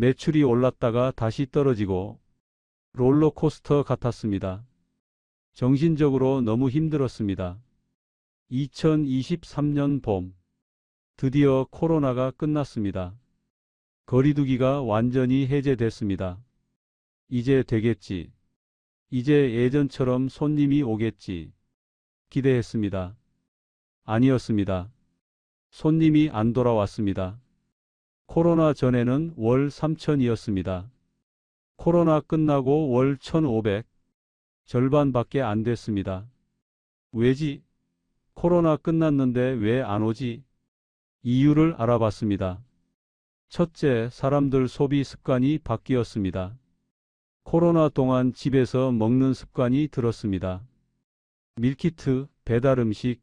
매출이 올랐다가 다시 떨어지고 롤러코스터 같았습니다. 정신적으로 너무 힘들었습니다. 2023년 봄 드디어 코로나가 끝났습니다. 거리두기가 완전히 해제됐습니다. 이제 되겠지. 이제 예전처럼 손님이 오겠지. 기대했습니다. 아니었습니다. 손님이 안 돌아왔습니다. 코로나 전에는 월 3천이었습니다. 코로나 끝나고 월 1,500, 절반밖에 안 됐습니다. 왜지? 코로나 끝났는데 왜 안 오지? 이유를 알아봤습니다. 첫째, 사람들 소비 습관이 바뀌었습니다. 코로나 동안 집에서 먹는 습관이 들었습니다. 밀키트, 배달 음식,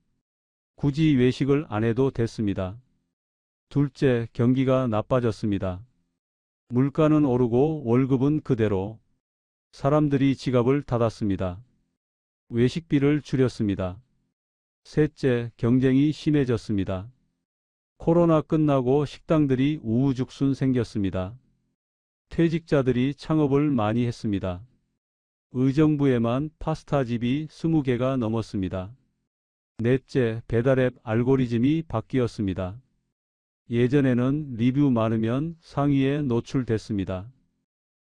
굳이 외식을 안 해도 됐습니다. 둘째, 경기가 나빠졌습니다. 물가는 오르고 월급은 그대로. 사람들이 지갑을 닫았습니다. 외식비를 줄였습니다. 셋째, 경쟁이 심해졌습니다. 코로나 끝나고 식당들이 우후죽순 생겼습니다. 퇴직자들이 창업을 많이 했습니다. 의정부에만 파스타집이 20개가 넘었습니다. 넷째, 배달앱 알고리즘이 바뀌었습니다. 예전에는 리뷰 많으면 상위에 노출됐습니다.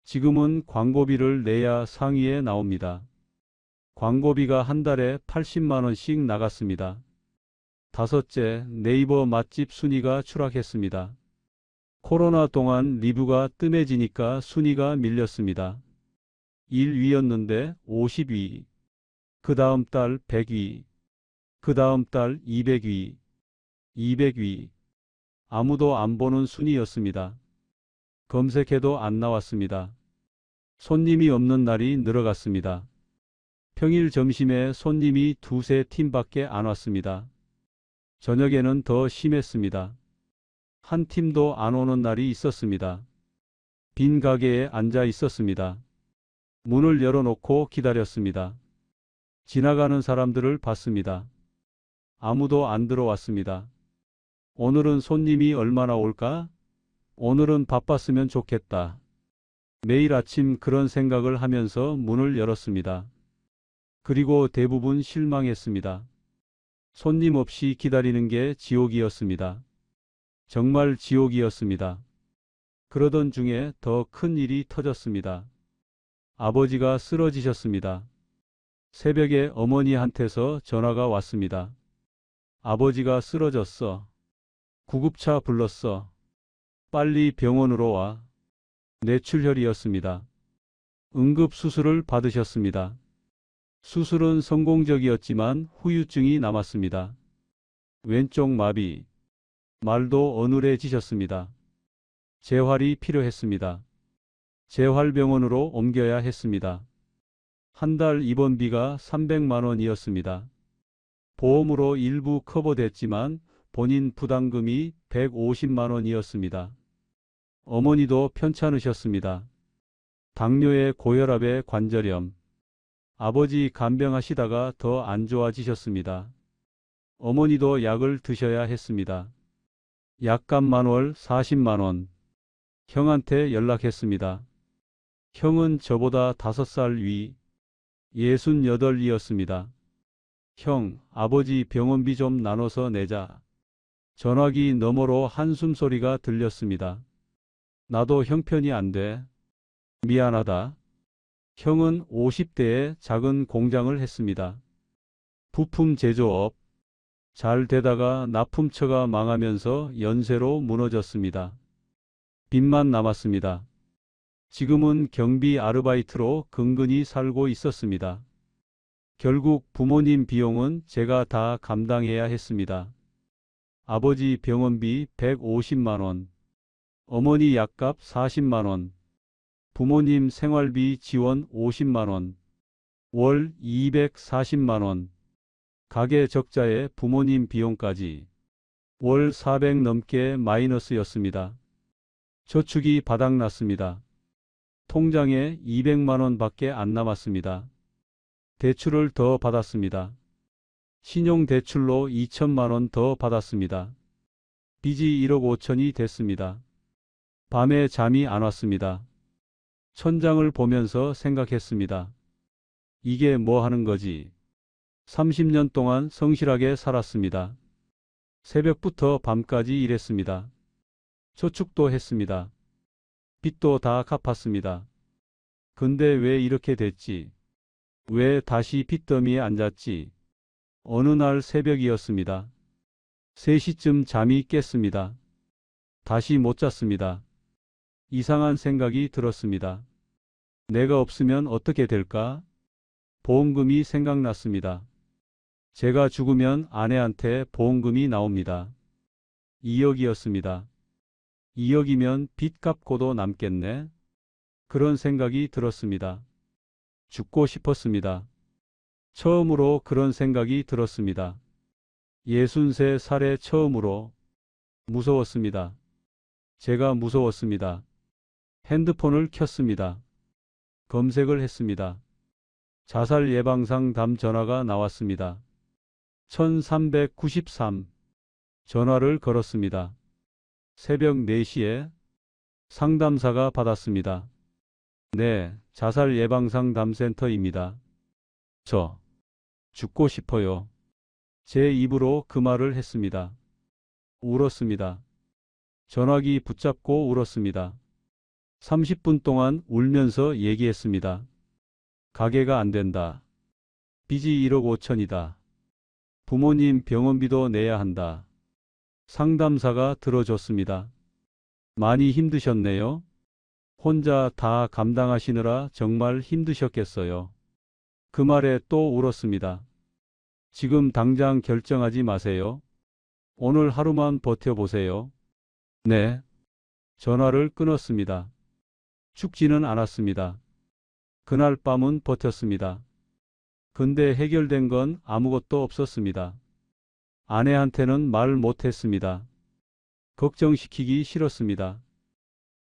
지금은 광고비를 내야 상위에 나옵니다. 광고비가 한 달에 80만 원씩 나갔습니다. 다섯째, 네이버 맛집 순위가 추락했습니다. 코로나 동안 리뷰가 뜸해지니까 순위가 밀렸습니다. 1위였는데 50위, 그 다음 달 100위, 그 다음 달 200위, 200위. 아무도 안 보는 순위였습니다. 검색해도 안 나왔습니다. 손님이 없는 날이 늘어갔습니다. 평일 점심에 손님이 두세 팀밖에 안 왔습니다. 저녁에는 더 심했습니다. 한 팀도 안 오는 날이 있었습니다. 빈 가게에 앉아 있었습니다. 문을 열어놓고 기다렸습니다. 지나가는 사람들을 봤습니다. 아무도 안 들어왔습니다. 오늘은 손님이 얼마나 올까? 오늘은 바빴으면 좋겠다. 매일 아침 그런 생각을 하면서 문을 열었습니다. 그리고 대부분 실망했습니다. 손님 없이 기다리는 게 지옥이었습니다. 정말 지옥이었습니다. 그러던 중에 더 큰 일이 터졌습니다. 아버지가 쓰러지셨습니다. 새벽에 어머니한테서 전화가 왔습니다. 아버지가 쓰러졌어. 구급차 불렀어. 빨리 병원으로 와. 뇌출혈이었습니다. 응급수술을 받으셨습니다. 수술은 성공적이었지만 후유증이 남았습니다. 왼쪽 마비, 말도 어눌해지셨습니다. 재활이 필요했습니다. 재활병원으로 옮겨야 했습니다. 한 달 입원비가 300만 원이었습니다. 보험으로 일부 커버됐지만 본인 부담금이 150만 원이었습니다. 어머니도 편찮으셨습니다. 당뇨에 고혈압에 관절염. 아버지 간병하시다가 더 안 좋아지셨습니다. 어머니도 약을 드셔야 했습니다. 약값만 월 40만 원. 형한테 연락했습니다. 형은 저보다 5살 위, 68이었습니다. 형, 아버지 병원비 좀 나눠서 내자. 전화기 너머로 한숨소리가 들렸습니다. 나도 형편이 안 돼. 미안하다. 형은 50대에 작은 공장을 했습니다. 부품 제조업. 잘 되다가 납품처가 망하면서 연쇄로 무너졌습니다. 빚만 남았습니다. 지금은 경비 아르바이트로 근근히 살고 있었습니다. 결국 부모님 비용은 제가 다 감당해야 했습니다. 아버지 병원비 150만 원, 어머니 약값 40만 원, 부모님 생활비 지원 50만 원, 월 240만 원, 가계 적자에 부모님 비용까지 월 400 넘게 마이너스였습니다. 저축이 바닥났습니다. 통장에 200만 원밖에 안 남았습니다. 대출을 더 받았습니다. 신용대출로 2천만 원 더 받았습니다. 빚이 1억 5천이 됐습니다. 밤에 잠이 안 왔습니다. 천장을 보면서 생각했습니다. 이게 뭐 하는 거지? 30년 동안 성실하게 살았습니다. 새벽부터 밤까지 일했습니다. 저축도 했습니다. 빚도 다 갚았습니다. 근데 왜 이렇게 됐지? 왜 다시 빚더미에 앉았지? 어느 날 새벽이었습니다. 3시쯤 잠이 깼습니다. 다시 못 잤습니다. 이상한 생각이 들었습니다. 내가 없으면 어떻게 될까? 보험금이 생각났습니다. 제가 죽으면 아내한테 보험금이 나옵니다. 2억이었습니다. 2억이면 빚 갚고도 남겠네? 그런 생각이 들었습니다. 죽고 싶었습니다. 처음으로 그런 생각이 들었습니다. 63살에 처음으로 무서웠습니다. 제가 무서웠습니다. 핸드폰을 켰습니다. 검색을 했습니다. 자살 예방 상담 전화가 나왔습니다. 1393. 전화를 걸었습니다. 새벽 4시에 상담사가 받았습니다. 네, 자살예방상담센터입니다. 저 죽고 싶어요. 제 입으로 그 말을 했습니다. 울었습니다. 전화기 붙잡고 울었습니다. 30분 동안 울면서 얘기했습니다. 가게가 안 된다. 빚이 1억 5천이다. 부모님 병원비도 내야 한다. 상담사가 들어줬습니다. 많이 힘드셨네요. 혼자 다 감당하시느라 정말 힘드셨겠어요. 그 말에 또 울었습니다. 지금 당장 결정하지 마세요. 오늘 하루만 버텨보세요. 네. 전화를 끊었습니다. 죽지는 않았습니다. 그날 밤은 버텼습니다. 근데 해결된 건 아무것도 없었습니다. 아내한테는 말 못했습니다. 걱정시키기 싫었습니다.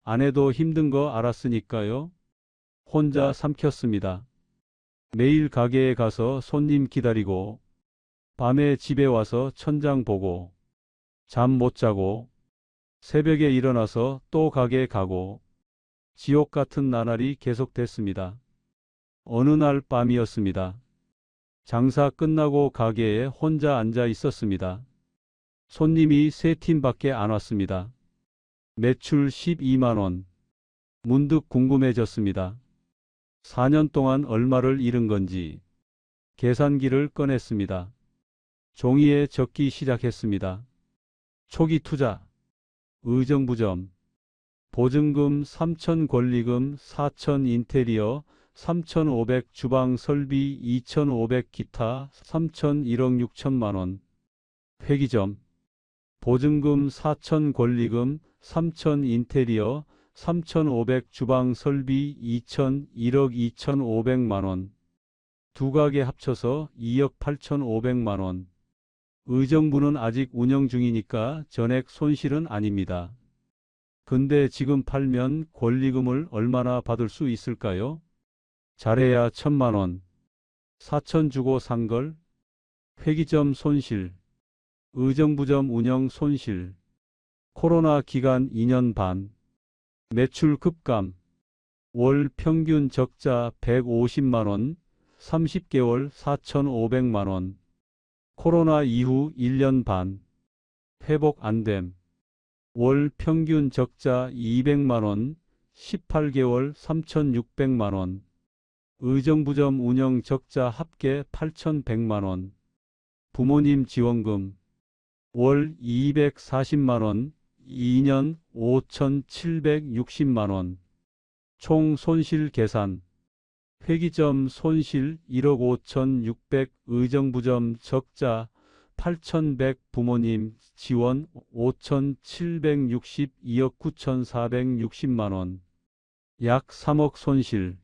아내도 힘든 거 알았으니까요. 혼자 삼켰습니다. 매일 가게에 가서 손님 기다리고, 밤에 집에 와서 천장 보고, 잠 못 자고, 새벽에 일어나서 또 가게 가고, 지옥 같은 나날이 계속됐습니다. 어느 날 밤이었습니다. 장사 끝나고 가게에 혼자 앉아 있었습니다. 손님이 3팀밖에 안 왔습니다. 매출 12만 원. 문득 궁금해졌습니다. 4년 동안 얼마를 잃은 건지 계산기를 꺼냈습니다. 종이에 적기 시작했습니다. 초기 투자, 의정부점, 보증금 3천, 권리금 4천, 인테리어 3,500, 주방 설비 2,500, 기타 3천, 1억 6천만 원. 회기점, 보증금 4천, 권리금 3천, 인테리어 3,500, 주방 설비 2천, 1억 2,500만 원. 두 가게 합쳐서 2억 8,500만 원. 의정부는 아직 운영 중이니까 전액 손실은 아닙니다. 근데 지금 팔면 권리금을 얼마나 받을 수 있을까요? 잘해야 1,000만 원. 4천 주고 산 걸? 회기점 손실. 의정부점 운영 손실. 코로나 기간 2년 반. 매출 급감. 월 평균 적자 150만 원. 30개월 4,500만 원. 코로나 이후 1년 반. 회복 안됨. 월 평균 적자 200만 원. 18개월 3,600만 원. 의정부점 운영 적자 합계 8,100만 원. 부모님 지원금 월 240만 원, 2년 5,760만 원. 총 손실 계산. 회기점 손실 1억 5,600, 의정부점 적자 8,100, 부모님 지원 5,760, 2억 9,460만 원. 약 3억 손실.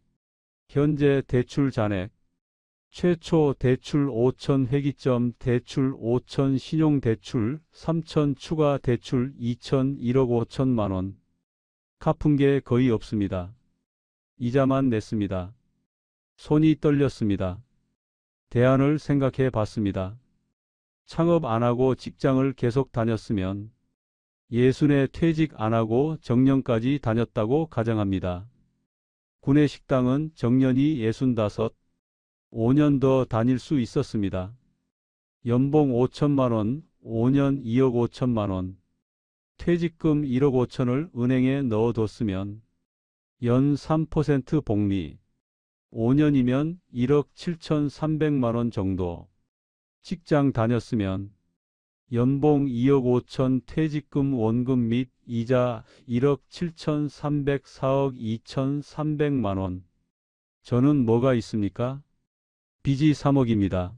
현재 대출 잔액. 최초 대출 5천, 회기점 대출 5천, 신용대출 3천, 추가 대출 2천, 1억 5천만 원. 갚은 게 거의 없습니다. 이자만 냈습니다. 손이 떨렸습니다. 대안을 생각해 봤습니다. 창업 안 하고 직장을 계속 다녔으면 예순에 퇴직 안 하고 정년까지 다녔다고 가정합니다. 구내식당은 정년이 65, 5년 더 다닐 수 있었습니다. 연봉 5천만 원, 5년 2억 5천만 원. 퇴직금 1억 5천을 은행에 넣어뒀으면 연 3% 복리. 5년이면 1억 7,300만 원 정도. 직장 다녔으면 연봉 2억 5천, 퇴직금, 원금 및 이자 1억 7,300, 4억 2,300만 원. 저는 뭐가 있습니까? 빚이 3억입니다.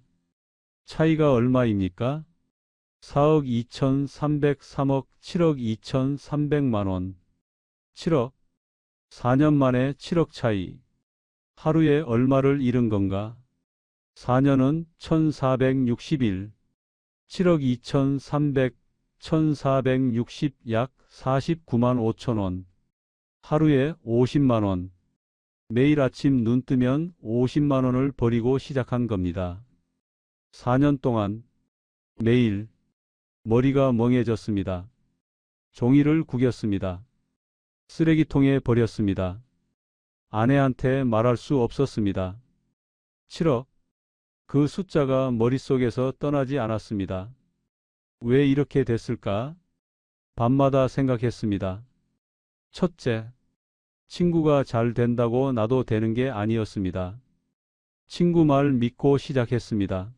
차이가 얼마입니까? 4억 2,300, 3억, 7억 2,300만 원. 7억. 4년 만에 7억 차이. 하루에 얼마를 잃은 건가? 4년은 1,460일. 7억 2,300, 1,460, 약 49만 5천 원. 하루에 50만 원. 매일 아침 눈 뜨면 50만 원을 버리고 시작한 겁니다. 4년 동안 매일 머리가 멍해졌습니다. 종이를 구겼습니다. 쓰레기통에 버렸습니다. 아내한테 말할 수 없었습니다. 7억. 그 숫자가 머릿속에서 떠나지 않았습니다. 왜 이렇게 됐을까? 밤마다 생각했습니다. 첫째, 친구가 잘 된다고 나도 되는 게 아니었습니다. 친구 말 믿고 시작했습니다.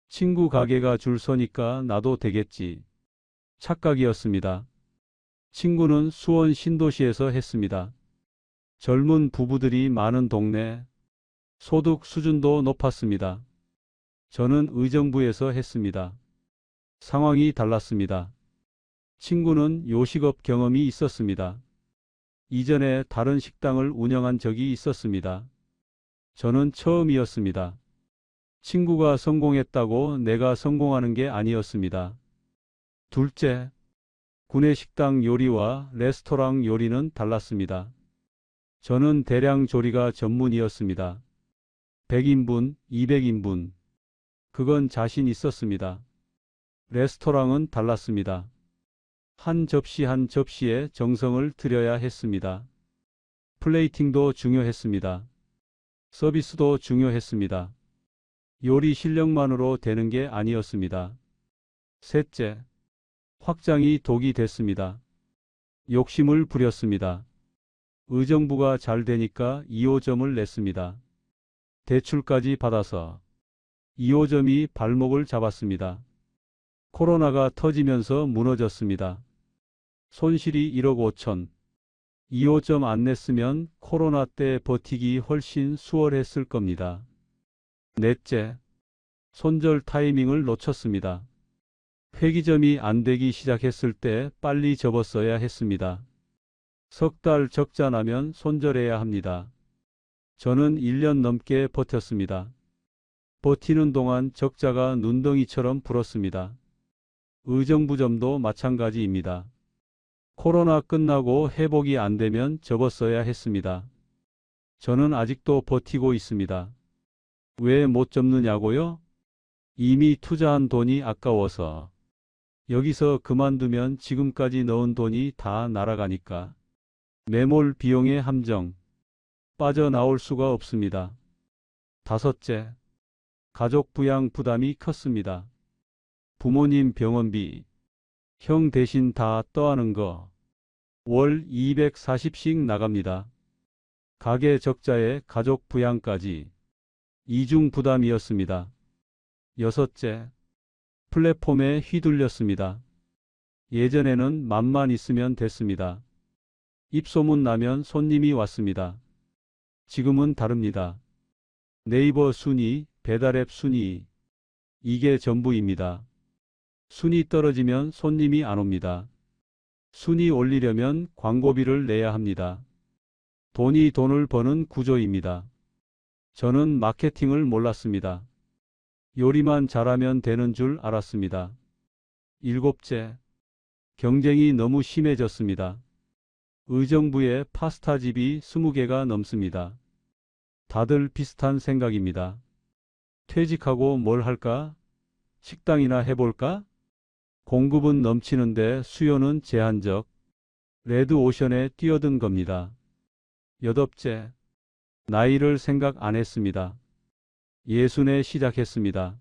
친구 가게가 줄 서니까 나도 되겠지. 착각이었습니다. 친구는 수원 신도시에서 했습니다. 젊은 부부들이 많은 동네, 소득 수준도 높았습니다. 저는 의정부에서 했습니다. 상황이 달랐습니다. 친구는 요식업 경험이 있었습니다. 이전에 다른 식당을 운영한 적이 있었습니다. 저는 처음이었습니다. 친구가 성공했다고 내가 성공하는 게 아니었습니다. 둘째, 구내식당 요리와 레스토랑 요리는 달랐습니다. 저는 대량 조리가 전문이었습니다. 100인분, 200인분. 그건 자신 있었습니다. 레스토랑은 달랐습니다. 한 접시 한 접시에 정성을 들여야 했습니다. 플레이팅도 중요했습니다. 서비스도 중요했습니다. 요리 실력만으로 되는 게 아니었습니다. 셋째, 확장이 독이 됐습니다. 욕심을 부렸습니다. 의정부가 잘 되니까 2호점을 냈습니다. 대출까지 받아서 2호점이 발목을 잡았습니다. 코로나가 터지면서 무너졌습니다. 손실이 1억 5천. 2호점 안 냈으면 코로나 때 버티기 훨씬 수월했을 겁니다. 넷째, 손절 타이밍을 놓쳤습니다. 폐기점이 안 되기 시작했을 때 빨리 접었어야 했습니다. 석 달 적자 나면 손절해야 합니다. 저는 1년 넘게 버텼습니다. 버티는 동안 적자가 눈덩이처럼 불었습니다. 의정부점도 마찬가지입니다. 코로나 끝나고 회복이 안 되면 접었어야 했습니다. 저는 아직도 버티고 있습니다. 왜 못 접느냐고요? 이미 투자한 돈이 아까워서. 여기서 그만두면 지금까지 넣은 돈이 다 날아가니까. 매몰 비용의 함정. 빠져나올 수가 없습니다. 다섯째, 가족 부양 부담이 컸습니다. 부모님 병원비, 형 대신 다 떠하는 거. 월 240씩 나갑니다. 가게 적자에 가족 부양까지. 이중 부담이었습니다. 여섯째, 플랫폼에 휘둘렸습니다. 예전에는 맘만 있으면 됐습니다. 입소문 나면 손님이 왔습니다. 지금은 다릅니다. 네이버 순위, 배달앱 순위. 이게 전부입니다. 순위 떨어지면 손님이 안 옵니다. 순위 올리려면 광고비를 내야 합니다. 돈이 돈을 버는 구조입니다. 저는 마케팅을 몰랐습니다. 요리만 잘하면 되는 줄 알았습니다. 일곱째, 경쟁이 너무 심해졌습니다. 의정부에 파스타집이 20개가 넘습니다. 다들 비슷한 생각입니다. 퇴직하고 뭘 할까? 식당이나 해볼까? 공급은 넘치는데 수요는 제한적. 레드오션에 뛰어든 겁니다. 여덟째, 나이를 생각 안 했습니다. 예순에 시작했습니다.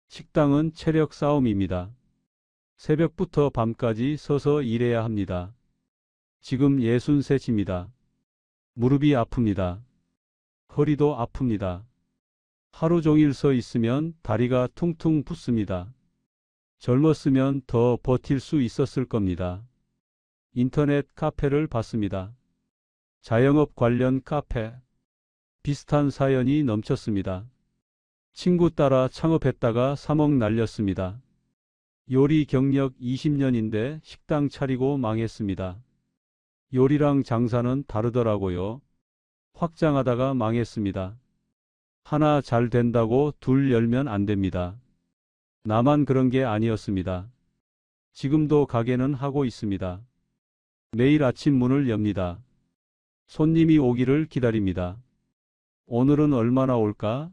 식당은 체력 싸움입니다. 새벽부터 밤까지 서서 일해야 합니다. 지금 63입니다. 무릎이 아픕니다. 허리도 아픕니다. 하루 종일 서 있으면 다리가 퉁퉁 붓습니다. 젊었으면 더 버틸 수 있었을 겁니다. 인터넷 카페를 봤습니다. 자영업 관련 카페. 비슷한 사연이 넘쳤습니다. 친구 따라 창업했다가 3억 날렸습니다. 요리 경력 20년인데 식당 차리고 망했습니다. 요리랑 장사는 다르더라고요. 확장하다가 망했습니다. 하나 잘 된다고 둘 열면 안 됩니다. 나만 그런 게 아니었습니다. 지금도 가게는 하고 있습니다. 매일 아침 문을 엽니다. 손님이 오기를 기다립니다. 오늘은 얼마나 올까?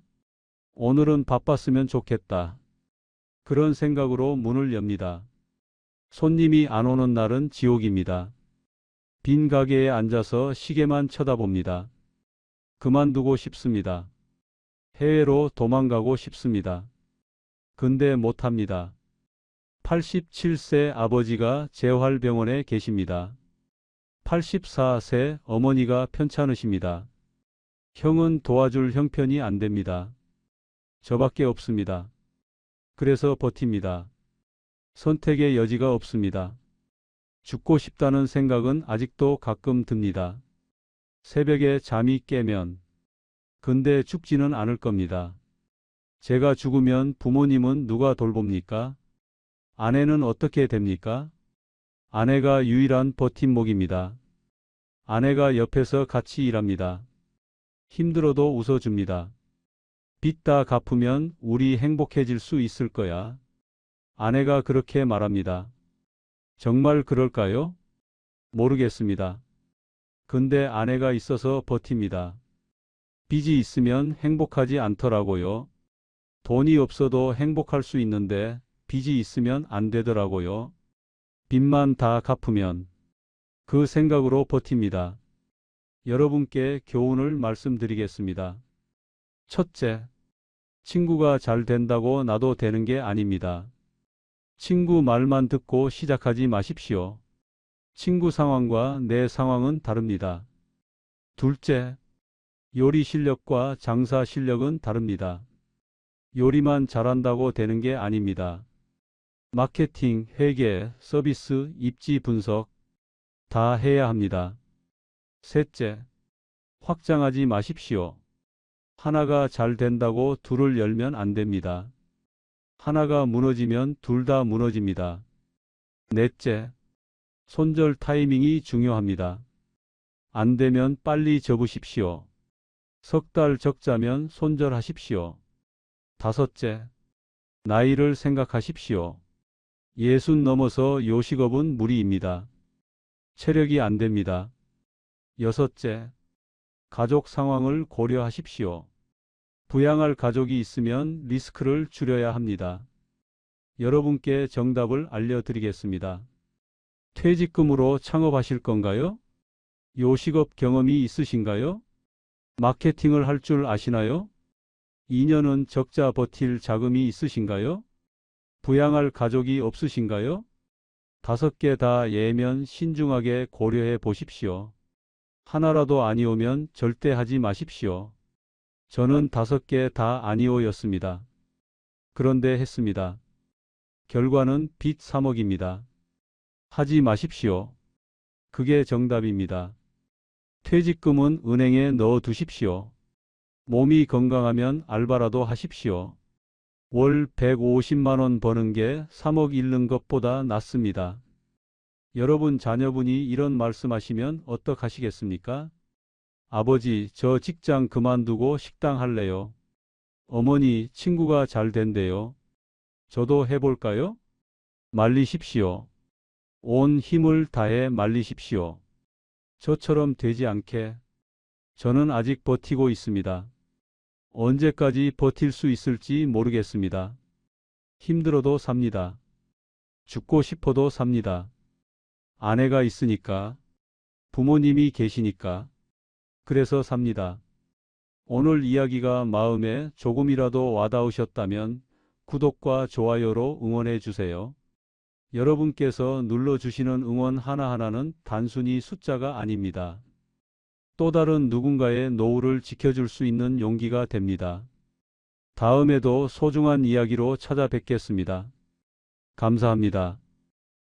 오늘은 바빴으면 좋겠다. 그런 생각으로 문을 엽니다. 손님이 안 오는 날은 지옥입니다. 빈 가게에 앉아서 시계만 쳐다봅니다. 그만두고 싶습니다. 해외로 도망가고 싶습니다. 근데 못합니다. 87세 아버지가 재활병원에 계십니다. 84세 어머니가 편찮으십니다. 형은 도와줄 형편이 안 됩니다. 저밖에 없습니다. 그래서 버팁니다. 선택의 여지가 없습니다. 죽고 싶다는 생각은 아직도 가끔 듭니다. 새벽에 잠이 깨면. 근데 죽지는 않을 겁니다. 제가 죽으면 부모님은 누가 돌봅니까? 아내는 어떻게 됩니까? 아내가 유일한 버팀목입니다. 아내가 옆에서 같이 일합니다. 힘들어도 웃어줍니다. 빚 다 갚으면 우리 행복해질 수 있을 거야. 아내가 그렇게 말합니다. 정말 그럴까요? 모르겠습니다. 근데 아내가 있어서 버팁니다. 빚이 있으면 행복하지 않더라고요. 돈이 없어도 행복할 수 있는데 빚이 있으면 안 되더라고요. 빚만 다 갚으면. 그 생각으로 버팁니다. 여러분께 교훈을 말씀드리겠습니다. 첫째, 친구가 잘 된다고 나도 되는 게 아닙니다. 친구 말만 듣고 시작하지 마십시오. 친구 상황과 내 상황은 다릅니다. 둘째, 요리 실력과 장사 실력은 다릅니다. 요리만 잘한다고 되는 게 아닙니다. 마케팅, 회계, 서비스, 입지 분석 다 해야 합니다. 셋째, 확장하지 마십시오. 하나가 잘 된다고 둘을 열면 안 됩니다. 하나가 무너지면 둘 다 무너집니다. 넷째, 손절 타이밍이 중요합니다. 안 되면 빨리 접으십시오. 석 달 적자면 손절하십시오. 다섯째, 나이를 생각하십시오. 60 넘어서 요식업은 무리입니다. 체력이 안 됩니다. 여섯째, 가족 상황을 고려하십시오. 부양할 가족이 있으면 리스크를 줄여야 합니다. 여러분께 정답을 알려드리겠습니다. 퇴직금으로 창업하실 건가요? 요식업 경험이 있으신가요? 마케팅을 할 줄 아시나요? 2년은 적자 버틸 자금이 있으신가요? 부양할 가족이 없으신가요? 5개 다 예면 신중하게 고려해 보십시오. 하나라도 아니오면 절대 하지 마십시오. 저는 5개 다 아니오였습니다. 그런데 했습니다. 결과는 빚 3억입니다. 하지 마십시오. 그게 정답입니다. 퇴직금은 은행에 넣어 두십시오. 몸이 건강하면 알바라도 하십시오. 월 150만 원 버는 게 3억 잃는 것보다 낫습니다. 여러분 자녀분이 이런 말씀하시면 어떡하시겠습니까? 아버지, 저 직장 그만두고 식당 할래요. 어머니, 친구가 잘 된대요. 저도 해볼까요? 말리십시오. 온 힘을 다해 말리십시오. 저처럼 되지 않게. 저는 아직 버티고 있습니다. 언제까지 버틸 수 있을지 모르겠습니다. 힘들어도 삽니다. 죽고 싶어도 삽니다. 아내가 있으니까, 부모님이 계시니까, 그래서 삽니다. 오늘 이야기가 마음에 조금이라도 와닿으셨다면 구독과 좋아요로 응원해 주세요. 여러분께서 눌러주시는 응원 하나하나는 단순히 숫자가 아닙니다. 또 다른 누군가의 노후를 지켜줄 수 있는 용기가 됩니다. 다음에도 소중한 이야기로 찾아뵙겠습니다. 감사합니다.